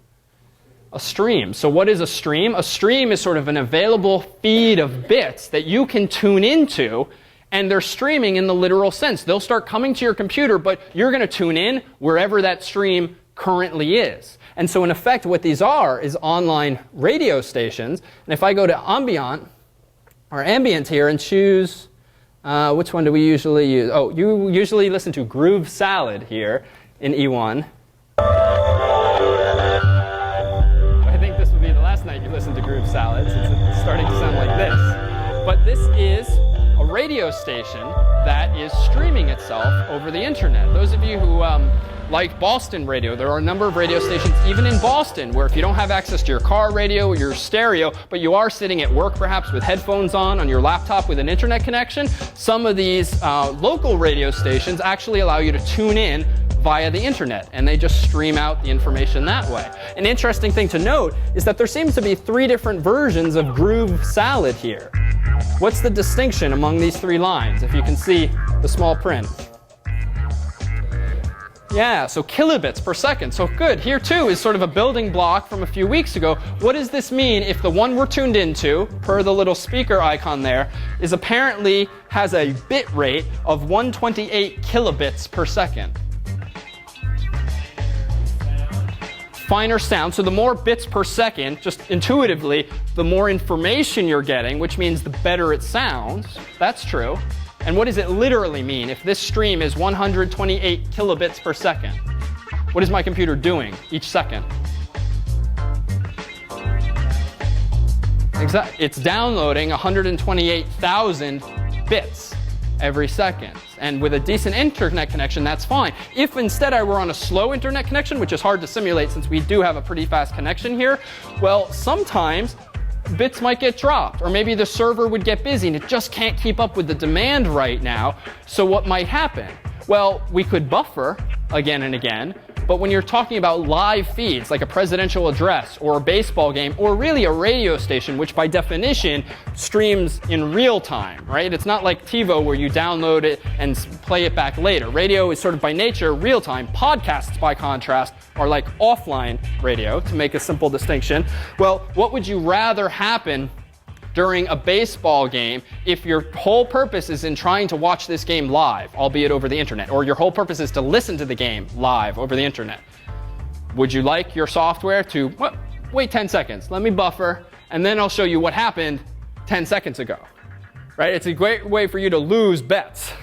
S1: A stream. So what is a stream? A stream is sort of an available feed of bits that you can tune into. And they're streaming in the literal sense. They'll start coming to your computer, but you're going to tune in wherever that stream currently is. And so in effect, what these are is online radio stations. And if I go to ambient here and choose, which one do we usually use? Oh, you usually listen to Groove Salad here in E1. I think this would be the last night you listened to Groove Salad, since it's starting to sound like this. But this is a radio station that is streaming itself over the internet. Those of you who like Boston radio, there are a number of radio stations even in Boston where if you don't have access to your car radio or your stereo, but you are sitting at work perhaps with headphones on your laptop with an internet connection, some of these local radio stations actually allow you to tune in via the internet, and they just stream out the information that way. An interesting thing to note is that there seems to be 3 different versions of Groove Salad here. What's the distinction among these 3 lines, if you can see the small print? Yeah, so kilobits per second. So good. Here, too, is sort of a building block from a few weeks ago. What does this mean if the one we're tuned into, per the little speaker icon there, is apparently has a bit rate of 128 kilobits per second? Finer sound. So the more bits per second, just intuitively, the more information you're getting, which means the better it sounds. That's true. And what does it literally mean if this stream is 128 kilobits per second? What is my computer doing each second? It's downloading 128,000 bits every second. And with a decent internet connection, that's fine. If instead I were on a slow internet connection, which is hard to simulate since we do have a pretty fast connection here, well, sometimes bits might get dropped, or maybe the server would get busy and it just can't keep up with the demand right now. So what might happen? Well, we could buffer again and again, but when you're talking about live feeds, like a presidential address or a baseball game, or really a radio station, which by definition streams in real time, right? It's not like TiVo where you download it and play it back later. Radio is sort of by nature real time. Podcasts, by contrast, are like offline radio, to make a simple distinction. Well, what would you rather happen during a baseball game if your whole purpose is in trying to watch this game live, albeit over the internet, or your whole purpose is to listen to the game live over the internet? Would you like your software to, well, wait 10 seconds, let me buffer, and then I'll show you what happened 10 seconds ago, right? It's a great way for you to lose bets,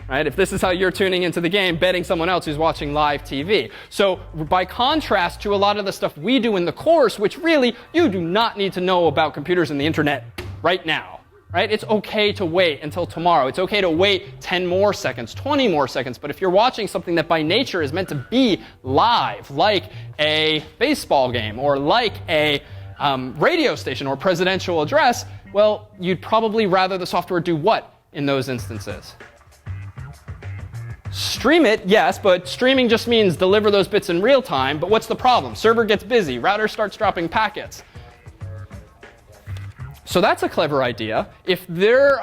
S1: right? If this is how you're tuning into the game, betting someone else who's watching live TV. So by contrast to a lot of the stuff we do in the course, which really you do not need to know about computers and the internet right now, right? It's okay to wait until tomorrow. It's okay to wait 10 more seconds, 20 more seconds. But if you're watching something that by nature is meant to be live, like a baseball game or like a radio station or presidential address, well, you'd probably rather the software do what in those instances? Stream it, yes, but streaming just means deliver those bits in real time. But what's the problem? Server gets busy. Router starts dropping packets. So that's a clever idea. If it's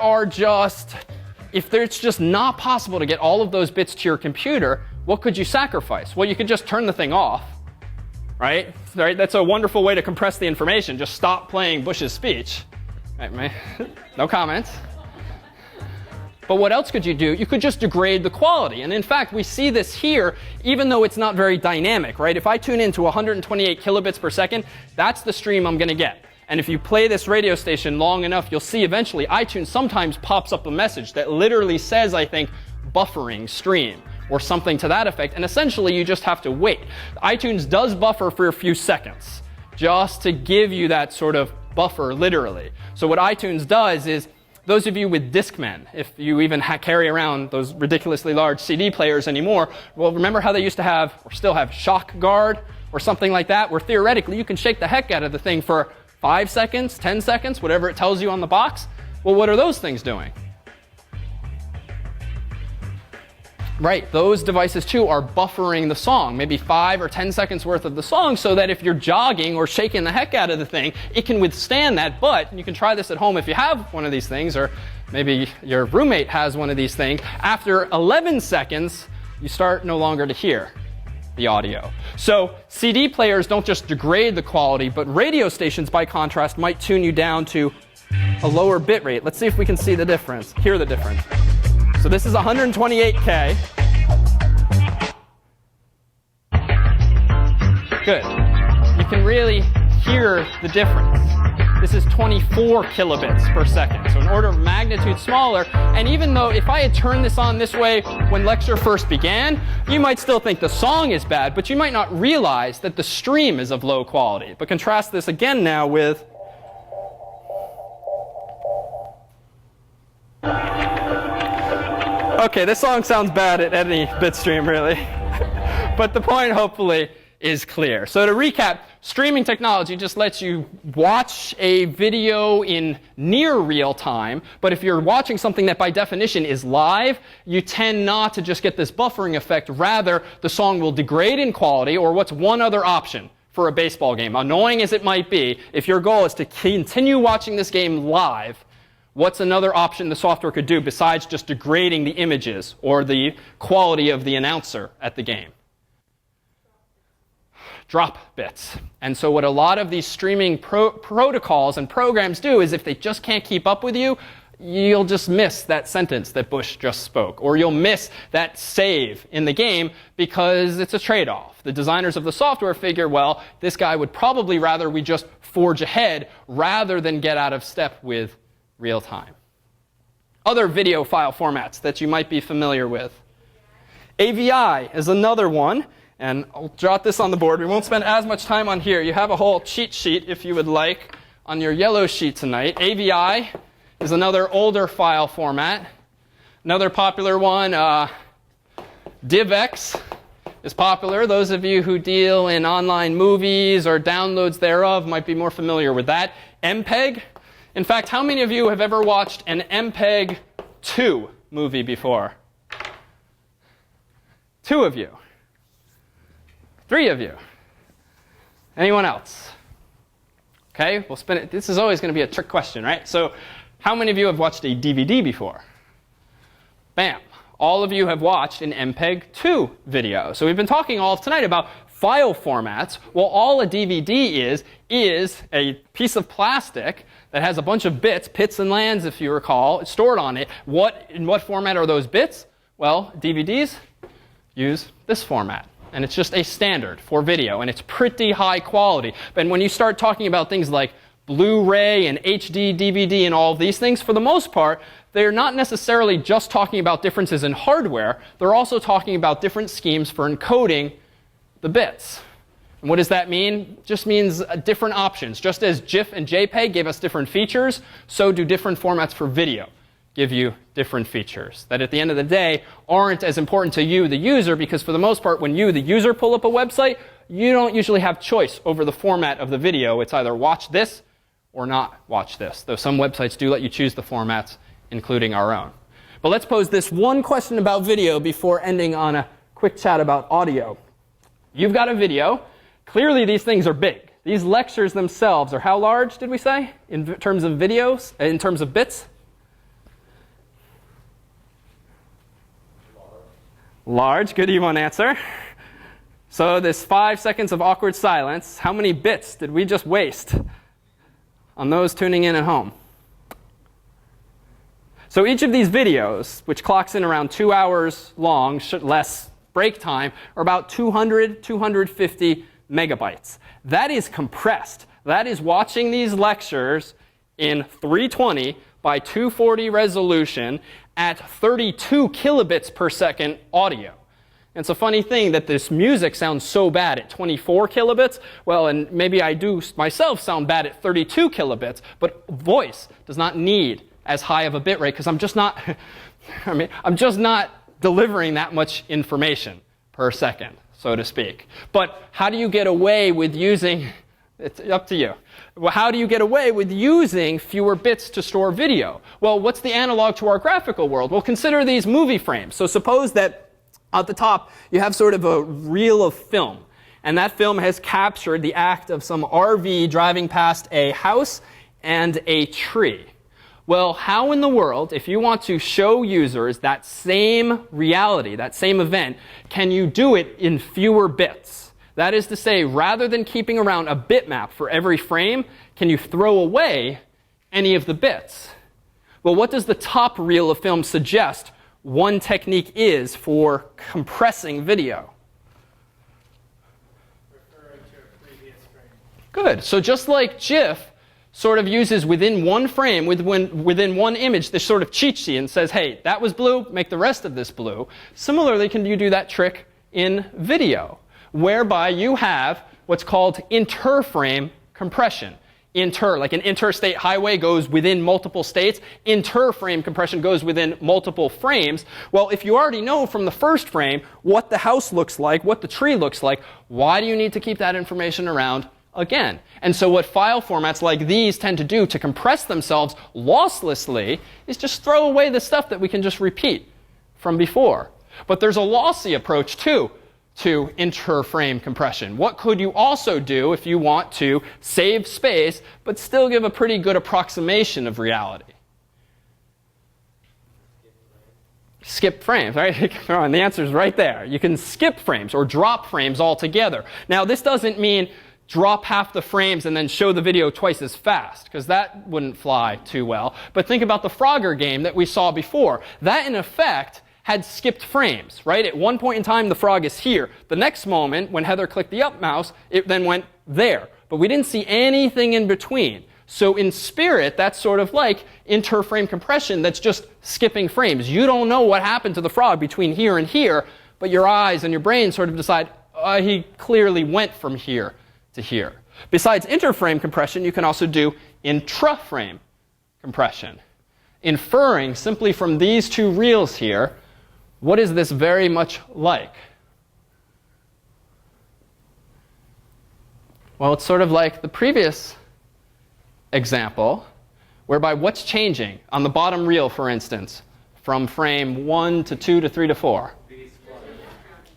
S1: just not possible to get all of those bits to your computer, what could you sacrifice? Well, you could just turn the thing off, right? That's a wonderful way to compress the information. Just stop playing Bush's speech. Right? No comments. But what else could you do? You could just degrade the quality. And in fact, we see this here, even though it's not very dynamic, right? If I tune into 128 kilobits per second, that's the stream I'm going to get. And if you play this radio station long enough, you'll see eventually iTunes sometimes pops up a message that literally says, I think, buffering stream or something to that effect. And essentially, you just have to wait. iTunes does buffer for a few seconds just to give you that sort of buffer literally. So what iTunes does is, those of you with Discman, if you even carry around those ridiculously large CD players anymore, well, remember how they used to have, or still have, Shock Guard or something like that, where theoretically you can shake the heck out of the thing for 5 seconds, 10 seconds, whatever it tells you on the box. Well, what are those things doing? Right, those devices too are buffering the song, maybe 5 or 10 seconds worth of the song, so that if you're jogging or shaking the heck out of the thing, it can withstand that. But you can try this at home if you have one of these things, or maybe your roommate has one of these things. After 11 seconds, you start no longer to hear the audio. So CD players don't just degrade the quality, but radio stations, by contrast, might tune you down to a lower bit rate. Let's see if we can see the difference, hear the difference. So this is 128K. Good. You can really hear the difference. This is 24 kilobits per second, so an order of magnitude smaller. And even though if I had turned this on this way when lecture first began, you might still think the song is bad, but you might not realize that the stream is of low quality. But contrast this again now with okay, this song sounds bad at any bit stream, really. But the point, hopefully, is clear. So to recap, streaming technology just lets you watch a video in near real time. But if you're watching something that by definition is live, you tend not to just get this buffering effect. Rather, the song will degrade in quality. Or what's one other option for a baseball game? Annoying as it might be, if your goal is to continue watching this game live, what's another option the software could do besides just degrading the images or the quality of the announcer at the game? Drop bits. And so what a lot of these streaming protocols and programs do is if they just can't keep up with you, you'll just miss that sentence that Bush just spoke. Or you'll miss that save in the game because it's a trade-off. The designers of the software figure, well, this guy would probably rather we just forge ahead rather than get out of step with real time. Other video file formats that you might be familiar with. AVI is another one. And I'll jot this on the board. We won't spend as much time on here. You have a whole cheat sheet, if you would like, on your yellow sheet tonight. AVI is another older file format. Another popular one, DivX is popular. Those of you who deal in online movies or downloads thereof might be more familiar with that. MPEG. In fact, how many of you have ever watched an MPEG 2 movie before? 2 of you. 3 of you. Anyone else? Okay, we'll spin it. This is always going to be a trick question, right? So how many of you have watched a DVD before? Bam. All of you have watched an MPEG 2 video. So we've been talking all of tonight about file formats. Well, all a DVD is a piece of plastic that has a bunch of bits, pits and lands, if you recall, stored on it. In what format are those bits? Well, DVDs use this format. And it's just a standard for video, and it's pretty high quality. But when you start talking about things like Blu-ray and HD DVD and all of these things, for the most part, they're not necessarily just talking about differences in hardware. They're also talking about different schemes for encoding the bits. And what does that mean? It just means different options. Just as GIF and JPEG gave us different features, so do different formats for video give you different features that at the end of the day aren't as important to you, the user, because for the most part, when you, the user, pull up a website, you don't usually have choice over the format of the video. It's either watch this or not watch this, though some websites do let you choose the formats, including our own. But let's pose this one question about video before ending on a quick chat about audio. You've got a video. Clearly, these things are big. These lectures themselves are how large, did we say, in terms of videos, in terms of bits? Large. Good E1 answer. So this 5 seconds of awkward silence, how many bits did we just waste on those tuning in at home? So each of these videos, which clocks in around 2 hours long, less break time, are about 200, 250 megabytes. That is compressed. That is watching these lectures in 320 by 240 resolution at 32 kilobits per second audio. It's a funny thing that this music sounds so bad at 24 kilobits. Well, and maybe I do myself sound bad at 32 kilobits, but voice does not need as high of a bit rate because I'm just not, I'm just not delivering that much information per second, so to speak. But how do you get away with using, it's up to you. Well, how do you get away with using fewer bits to store video? Well, what's the analog to our graphical world? Well, consider these movie frames. So suppose that at the top, you have sort of a reel of film. And that film has captured the act of some RV driving past a house and a tree. Well, how in the world, if you want to show users that same reality, that same event, can you do it in fewer bits? That is to say, rather than keeping around a bitmap for every frame, can you throw away any of the bits? Well, what does the top reel of film suggest one technique is for compressing video?
S6: Referring to a previous frame.
S1: Good. So just like GIF sort of uses within one frame, within one image, this sort of cheat sheet and says, hey, that was blue, make the rest of this blue. Similarly, can you do that trick in video, whereby you have what's called interframe compression. Like an interstate highway goes within multiple states. Interframe compression goes within multiple frames. Well, if you already know from the first frame what the house looks like, what the tree looks like, why do you need to keep that information around again? And so what file formats like these tend to do to compress themselves losslessly is just throw away the stuff that we can just repeat from before. But there's a lossy approach too to interframe compression. What could you also do if you want to save space but still give a pretty good approximation of reality? Skip frames, right? And the answer is right there. You can skip frames or drop frames altogether. Now, this doesn't mean drop half the frames and then show the video twice as fast, because that wouldn't fly too well. But think about the Frogger game that we saw before. That, in effect, had skipped frames, right? At one point in time, the frog is here. The next moment, when Heather clicked the up mouse, it then went there. But we didn't see anything in between. So in spirit, that's sort of like interframe compression that's just skipping frames. You don't know what happened to the frog between here and here, but your eyes and your brain sort of decide, he clearly went from here to here. Besides interframe compression, you can also do intraframe compression, inferring simply from these two reels here, what is this very much like? Well, it's sort of like the previous example, whereby what's changing on the bottom reel, for instance, from frame 1 to 2 to 3 to 4?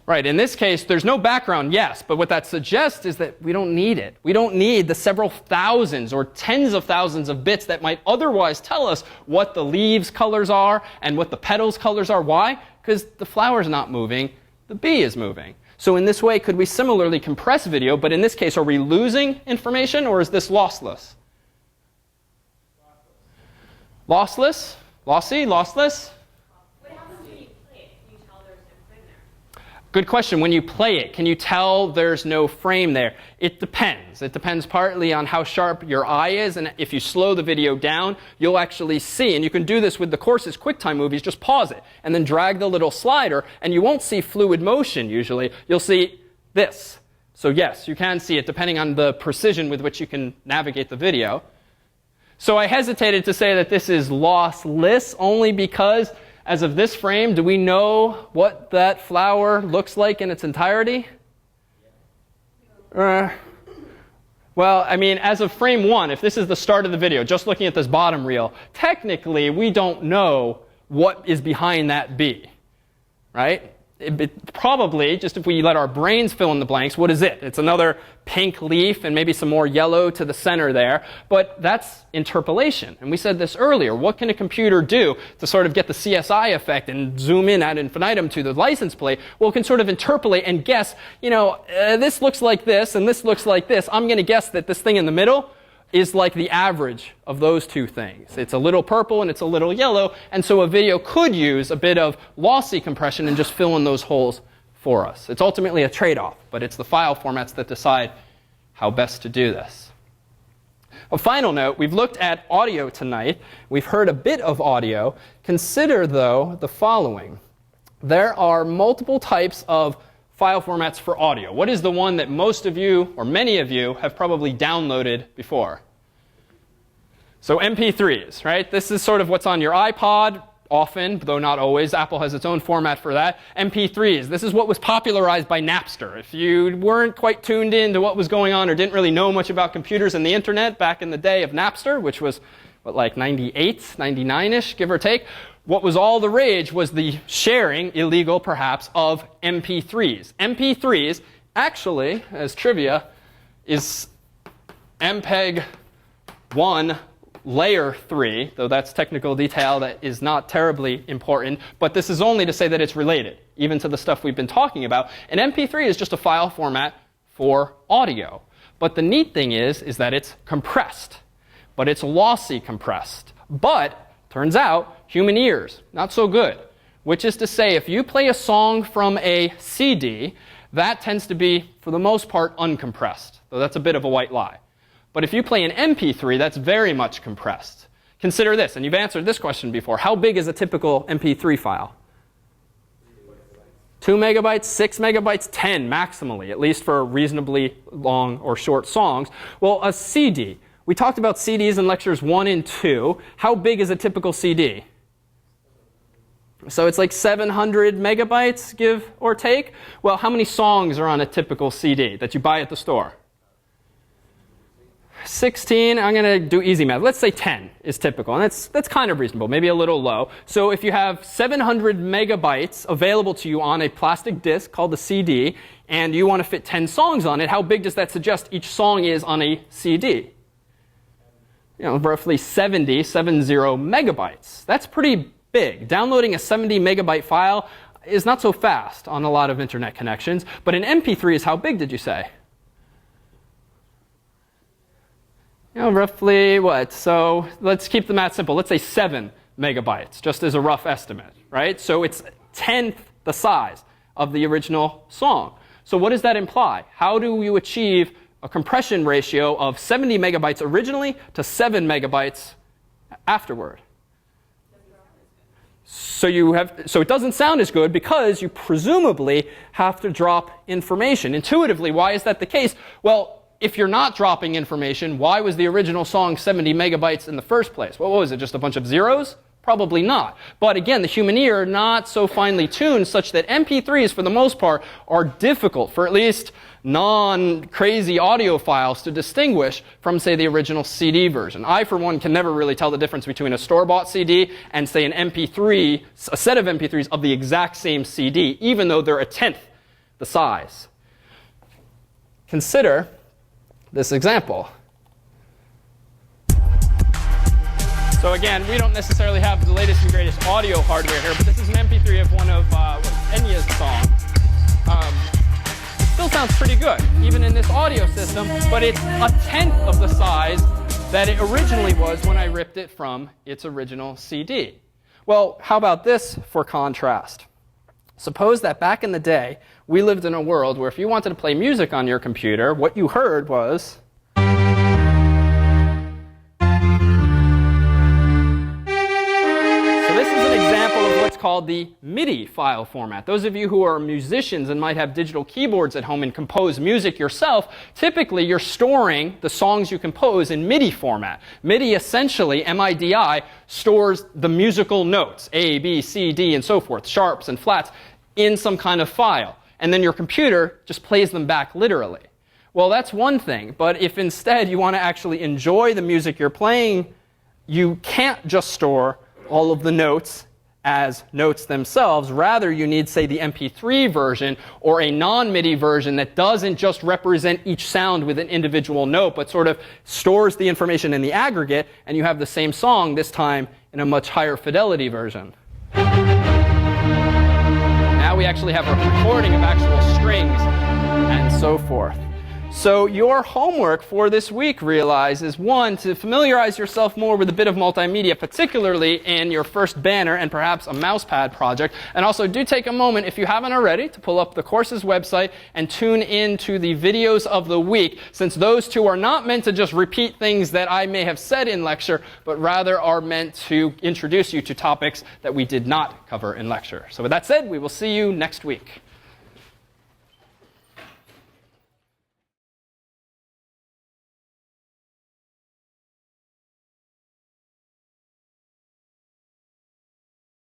S1: Right, in this case, there's no background, yes, but what that suggests is that we don't need it. We don't need the several thousands or tens of thousands of bits that might otherwise tell us what the leaves' colors are and what the petals' colors are. Why? Because the flower's not moving, the bee is moving. So in this way, could we similarly compress video, but in this case, are we losing information or is this lossless? Lossless? Lossy? Lossless?
S3: What happens when you play it? Can you tell there's no frame there?
S1: Good question. When you play it, can you tell there's no frame there? It depends. It depends partly on how sharp your eye is, and if you slow the video down, you'll actually see, and you can do this with the course's QuickTime movies, just pause it, and then drag the little slider, and you won't see fluid motion usually. You'll see this. So yes, you can see it depending on the precision with which you can navigate the video. So I hesitated to say that this is lossless only because, as of this frame, do we know what that flower looks like in its entirety? Well, I mean, as of frame 1, if this is the start of the video, just looking at this bottom reel, technically we don't know what is behind that bee, right? probably, just if we let our brains fill in the blanks, what is it? It's another pink leaf and maybe some more yellow to the center there. But that's interpolation. And we said this earlier. What can a computer do to sort of get the CSI effect and zoom in ad infinitum to the license plate? Well, it can sort of interpolate and guess, this looks like this and this looks like this. I'm going to guess that this thing in the middle is like the average of those two things. It's a little purple and it's a little yellow, and so a video could use a bit of lossy compression and just fill in those holes for us. It's ultimately a trade-off, but it's the file formats that decide how best to do this. A final note, we've looked at audio tonight. We've heard a bit of audio. Consider, though, the following. There are multiple types of file formats for audio. What is the one that most of you, or many of you, have probably downloaded before? So MP3s, right? This is sort of what's on your iPod, often, though not always. Apple has its own format for that. MP3s. This is what was popularized by Napster. If you weren't quite tuned in to what was going on or didn't really know much about computers and the internet back in the day of Napster, which was, like 98, 99-ish, give or take, what was all the rage was the sharing, illegal perhaps, of MP3s. MP3s, actually, as trivia, is MPEG 1 layer 3, though that's technical detail that is not terribly important. But this is only to say that it's related, even to the stuff we've been talking about. An MP3 is just a file format for audio. But the neat thing is that it's compressed. But it's lossy compressed. But turns out, human ears, not so good. Which is to say, if you play a song from a CD, that tends to be, for the most part, uncompressed. Though that's a bit of a white lie. But if you play an MP3, that's very much compressed. Consider this, and you've answered this question before. How big is a typical MP3 file? 2 megabytes, 6 megabytes, 10 maximally, at least for reasonably long or short songs. Well, a CD. We talked about CDs in lectures 1 and 2. How big is a typical CD? So it's like 700 megabytes, give or take. Well, how many songs are on a typical CD that you buy at the store? 16. I'm going to do easy math. Let's say 10 is typical. And that's kind of reasonable, maybe a little low. So if you have 700 megabytes available to you on a plastic disc called the CD, and you want to fit 10 songs on it, how big does that suggest each song is on a CD? Roughly 70 megabytes. That's pretty big. Downloading a 70 megabyte file is not so fast on a lot of internet connections. But an MP3 is how big, did you say? Roughly what? So let's keep the math simple. Let's say 7 megabytes, just as a rough estimate, right? So it's 1/10 the size of the original song. So what does that imply? How do you achieve a compression ratio of 70 megabytes originally to 7 megabytes afterward? So it doesn't sound as good because you presumably have to drop information. Intuitively, why is that the case? Well, if you're not dropping information, why was the original song 70 megabytes in the first place? What was it, just a bunch of zeros? Probably not. But again, the human ear not so finely tuned such that MP3s, for the most part, are difficult for at least non-crazy audiophiles to distinguish from, say, the original CD version. I, for one, can never really tell the difference between a store-bought CD and, say, an MP3, a set of MP3s of the exact same CD, even though they're 1/10 the size. Consider this example. So again, we don't necessarily have the latest and greatest audio hardware here, but this is an MP3 of one of Enya's songs. It still sounds pretty good, even in this audio system, but it's 1/10 of the size that it originally was when I ripped it from its original CD. Well, how about this for contrast? Suppose that back in the day, we lived in a world where if you wanted to play music on your computer, what you heard was... What's called the MIDI file format. Those of you who are musicians and might have digital keyboards at home and compose music yourself, typically you're storing the songs you compose in MIDI format. MIDI essentially, M-I-D-I, stores the musical notes, A, B, C, D, and so forth, sharps and flats, in some kind of file. And then your computer just plays them back literally. Well, that's one thing, but if instead you want to actually enjoy the music you're playing, you can't just store all of the notes as notes themselves. Rather, you need, say, the MP3 version or a non-MIDI version that doesn't just represent each sound with an individual note, but sort of stores the information in the aggregate, and you have the same song, this time in a much higher fidelity version. Now we actually have a recording of actual strings and so forth. So your homework for this week, realize, is one, to familiarize yourself more with a bit of multimedia, particularly in your first banner and perhaps a mousepad project. And also do take a moment, if you haven't already, to pull up the course's website and tune in to the videos of the week, since those two are not meant to just repeat things that I may have said in lecture, but rather are meant to introduce you to topics that we did not cover in lecture. So with that said, we will see you next week.